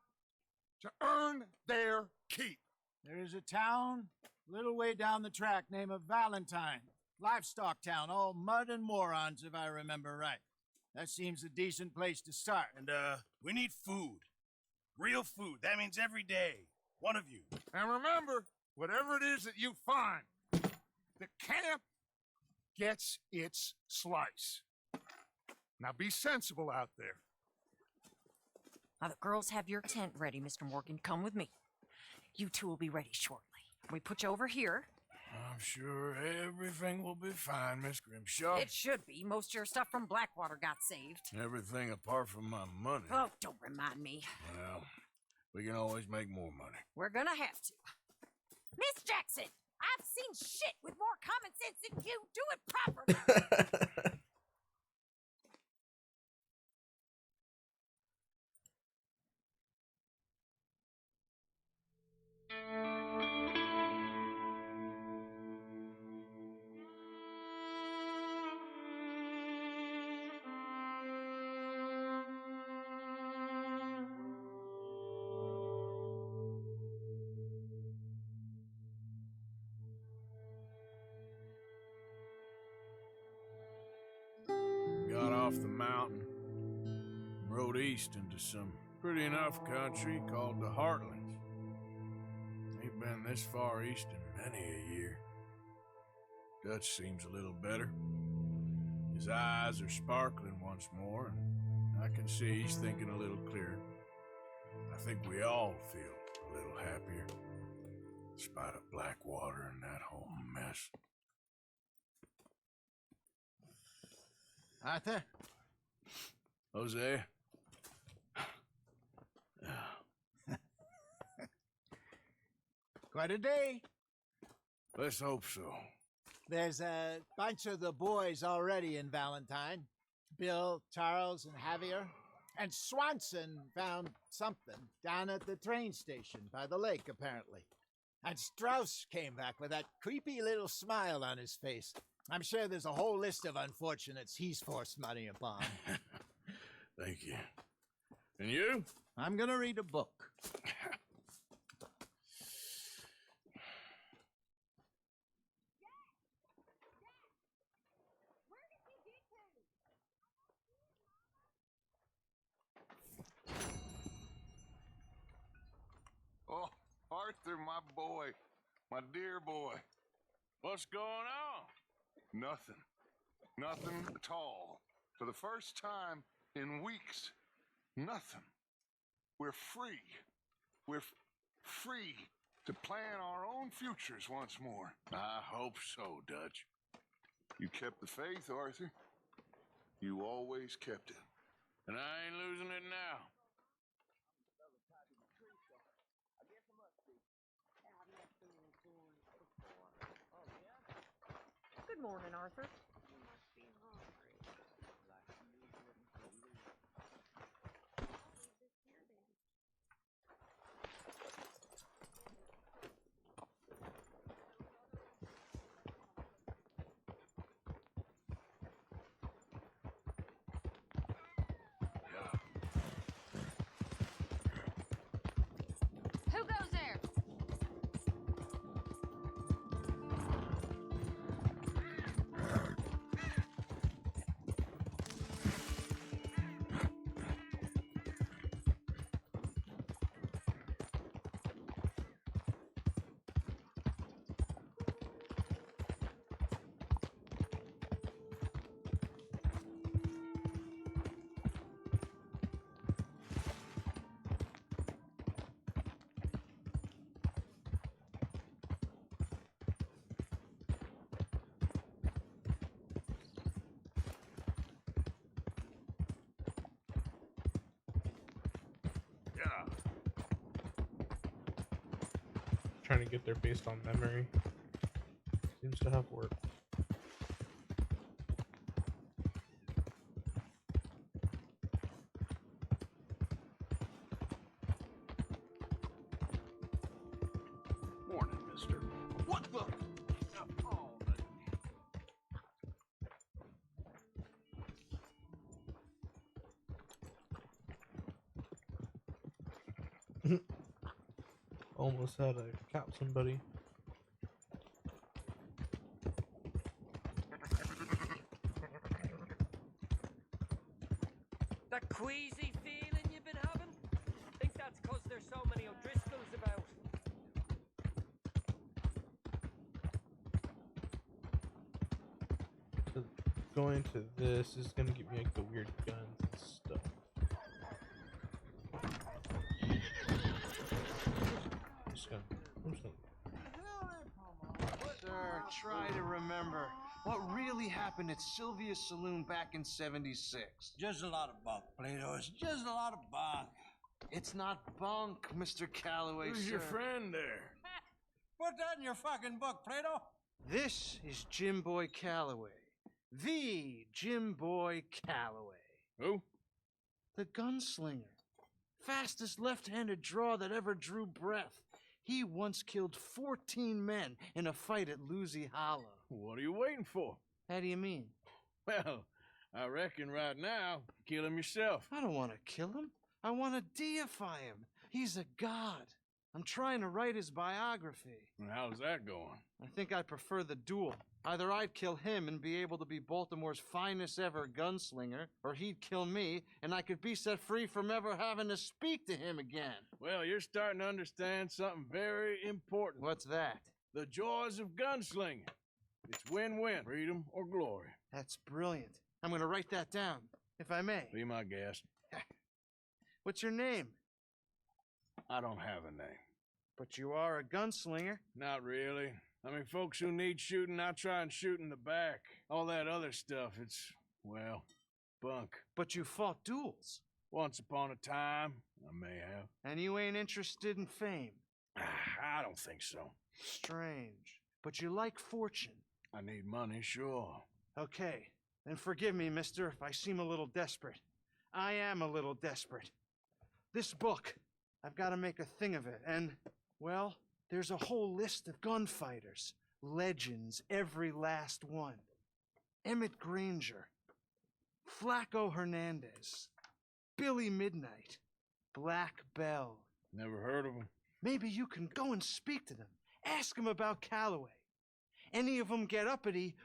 to earn their keep. There is a town a little way down the track named Valentine. Livestock town, all mud and morons, if I remember right. That seems a decent place to start. And, we need food. Real food. That means every day. One of you. And remember, whatever it is that you find, the camp gets its slice. Now be sensible out there. Now, the girls have your tent ready, Mr. Morgan. Come with me. You two will be ready shortly. We put you over here. I'm sure everything will be fine, Miss Grimshaw. It should be. Most of your stuff from Blackwater got saved. Everything apart from my money. Oh, don't remind me. Well, we can always make more money. We're gonna have to. Miss Jackson, I've seen shit with more common sense than you. Do it properly. Got off the mountain, rode east into some pretty enough country called the Heartlands. Ain't been this far east in many a year. Dutch seems a little better. His eyes are sparkling once more, and I can see he's thinking a little clearer. I think we all feel a little happier, in spite of Blackwater and that whole mess. Arthur? Jose? Quite a day. Let's hope so. There's a bunch of the boys already in Valentine. Bill, Charles, and Javier. And Swanson found something down at the train station by the lake, apparently. And Strauss came back with that creepy little smile on his face. I'm sure there's a whole list of unfortunates he's forced money upon. Thank you. And you? I'm gonna read a book. Oh, Arthur, my boy. My dear boy. What's going on? Nothing. Nothing at all. For the first time in weeks, nothing. We're free. We're free to plan our own futures once more. I hope so, Dutch. You kept the faith, Arthur. You always kept it. And I ain't losing it now. Good morning, Arthur. trying to get there based on memory. Seems to have worked. Morning, mister. What the? Almost had to cap somebody. That queasy feeling you've been having? Think that's 'cause there's so many O'Driscolls about. So going to this is gonna give me like the weird guns and stuff. I'm just gonna Sir, try to remember what really happened at Sylvia's Saloon back in '76. Just a lot of bunk, Plato. It's just a lot of bunk. It's not bunk, Mr. Calloway, Who's sir. your friend there? Put that in your fucking book, Plato. This is Jim Boy Calloway. The Jim Boy Calloway. Who? The gunslinger. Fastest left-handed draw that ever drew breath. He once killed 14 men in a fight at Lucy Hollow. What are you waiting for? How do you mean? Well, I reckon right now, kill him yourself. I don't want to kill him. I want to deify him. He's a god. I'm trying to write his biography. And how's that going? I think I prefer the duel. Either I'd kill him and be able to be Baltimore's finest ever gunslinger, or he'd kill me and I could be set free from ever having to speak to him again. Well, you're starting to understand something very important. What's that? The joys of gunslinging. It's win-win, freedom or glory. That's brilliant. I'm going to write that down, if I may. Be my guest. What's your name? I don't have a name. But you are a gunslinger. Not really. I mean, folks who need shooting, I try and shoot in the back. All that other stuff, it's, well, bunk. But you fought duels. Once upon a time, I may have. And you ain't interested in fame. I don't think so. Strange. But you like fortune. I need money, sure. Okay, then forgive me, mister, if I seem a little desperate. I am a little desperate. This book, I've got to make a thing of it, and, well, there's a whole list of gunfighters. Legends, every last one. Emmett Granger, Flaco Hernandez, Billy Midnight, Black Bell. Never heard of them. Maybe you can go and speak to them. Ask them about Calloway. Any of them get uppity,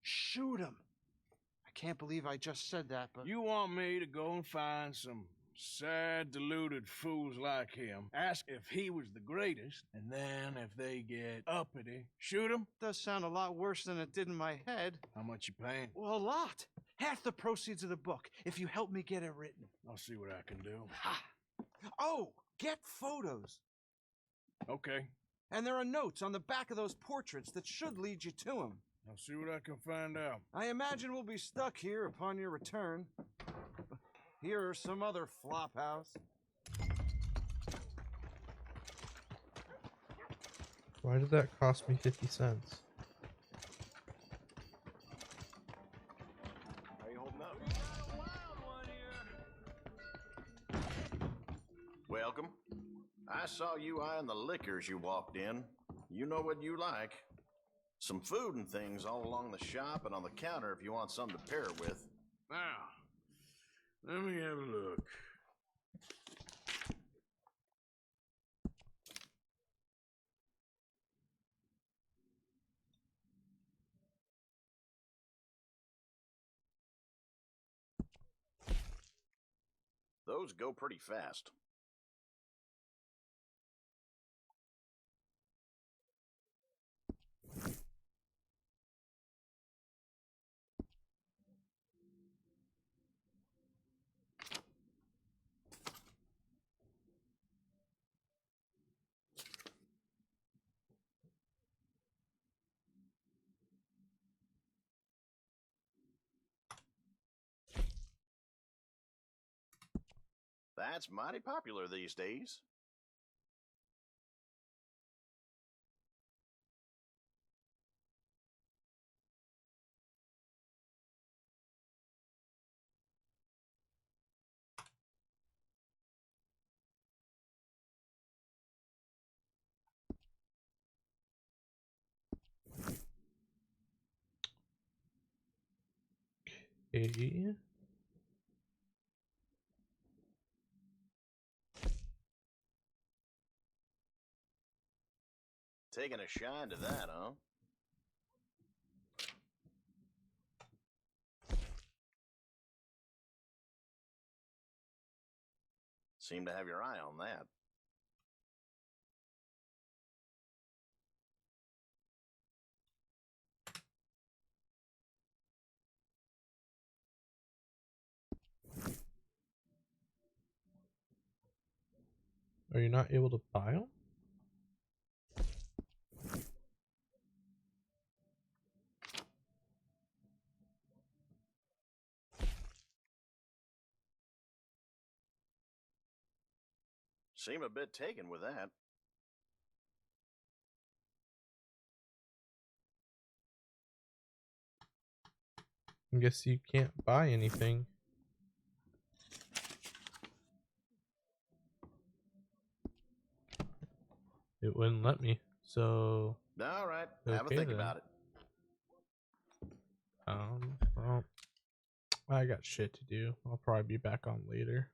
shoot them. I can't believe I just said that, but... You want me to go and find some sad, deluded fools like him, ask if he was the greatest, and then if they get uppity, shoot him? Does sound a lot worse than it did in my head. How much you paying? Well, a lot. Half the proceeds of the book, if you help me get it written. I'll see what I can do. Ha! Oh, get photos. Okay. And there are notes on the back of those portraits that should lead you to him. I'll see what I can find out. I imagine we'll be stuck here upon your return. Here are some other flophouse. Why did that cost me 50 cents? How you holding up? Welcome. I saw you eyeing the liquors you walked in. You know what you like. Some food and things all along the shop and on the counter if you want something to pair it with. Now, let me have a look. Those go pretty fast. That's mighty popular these days. Okay. Taking a shine to that, huh? Seem to have your eye on that. Are you not able to buy them? Seem a bit taken with that. I guess you can't buy anything. It wouldn't let me, so... All right, have a okay think then. about it. Well, I got shit to do. I'll probably be back on later.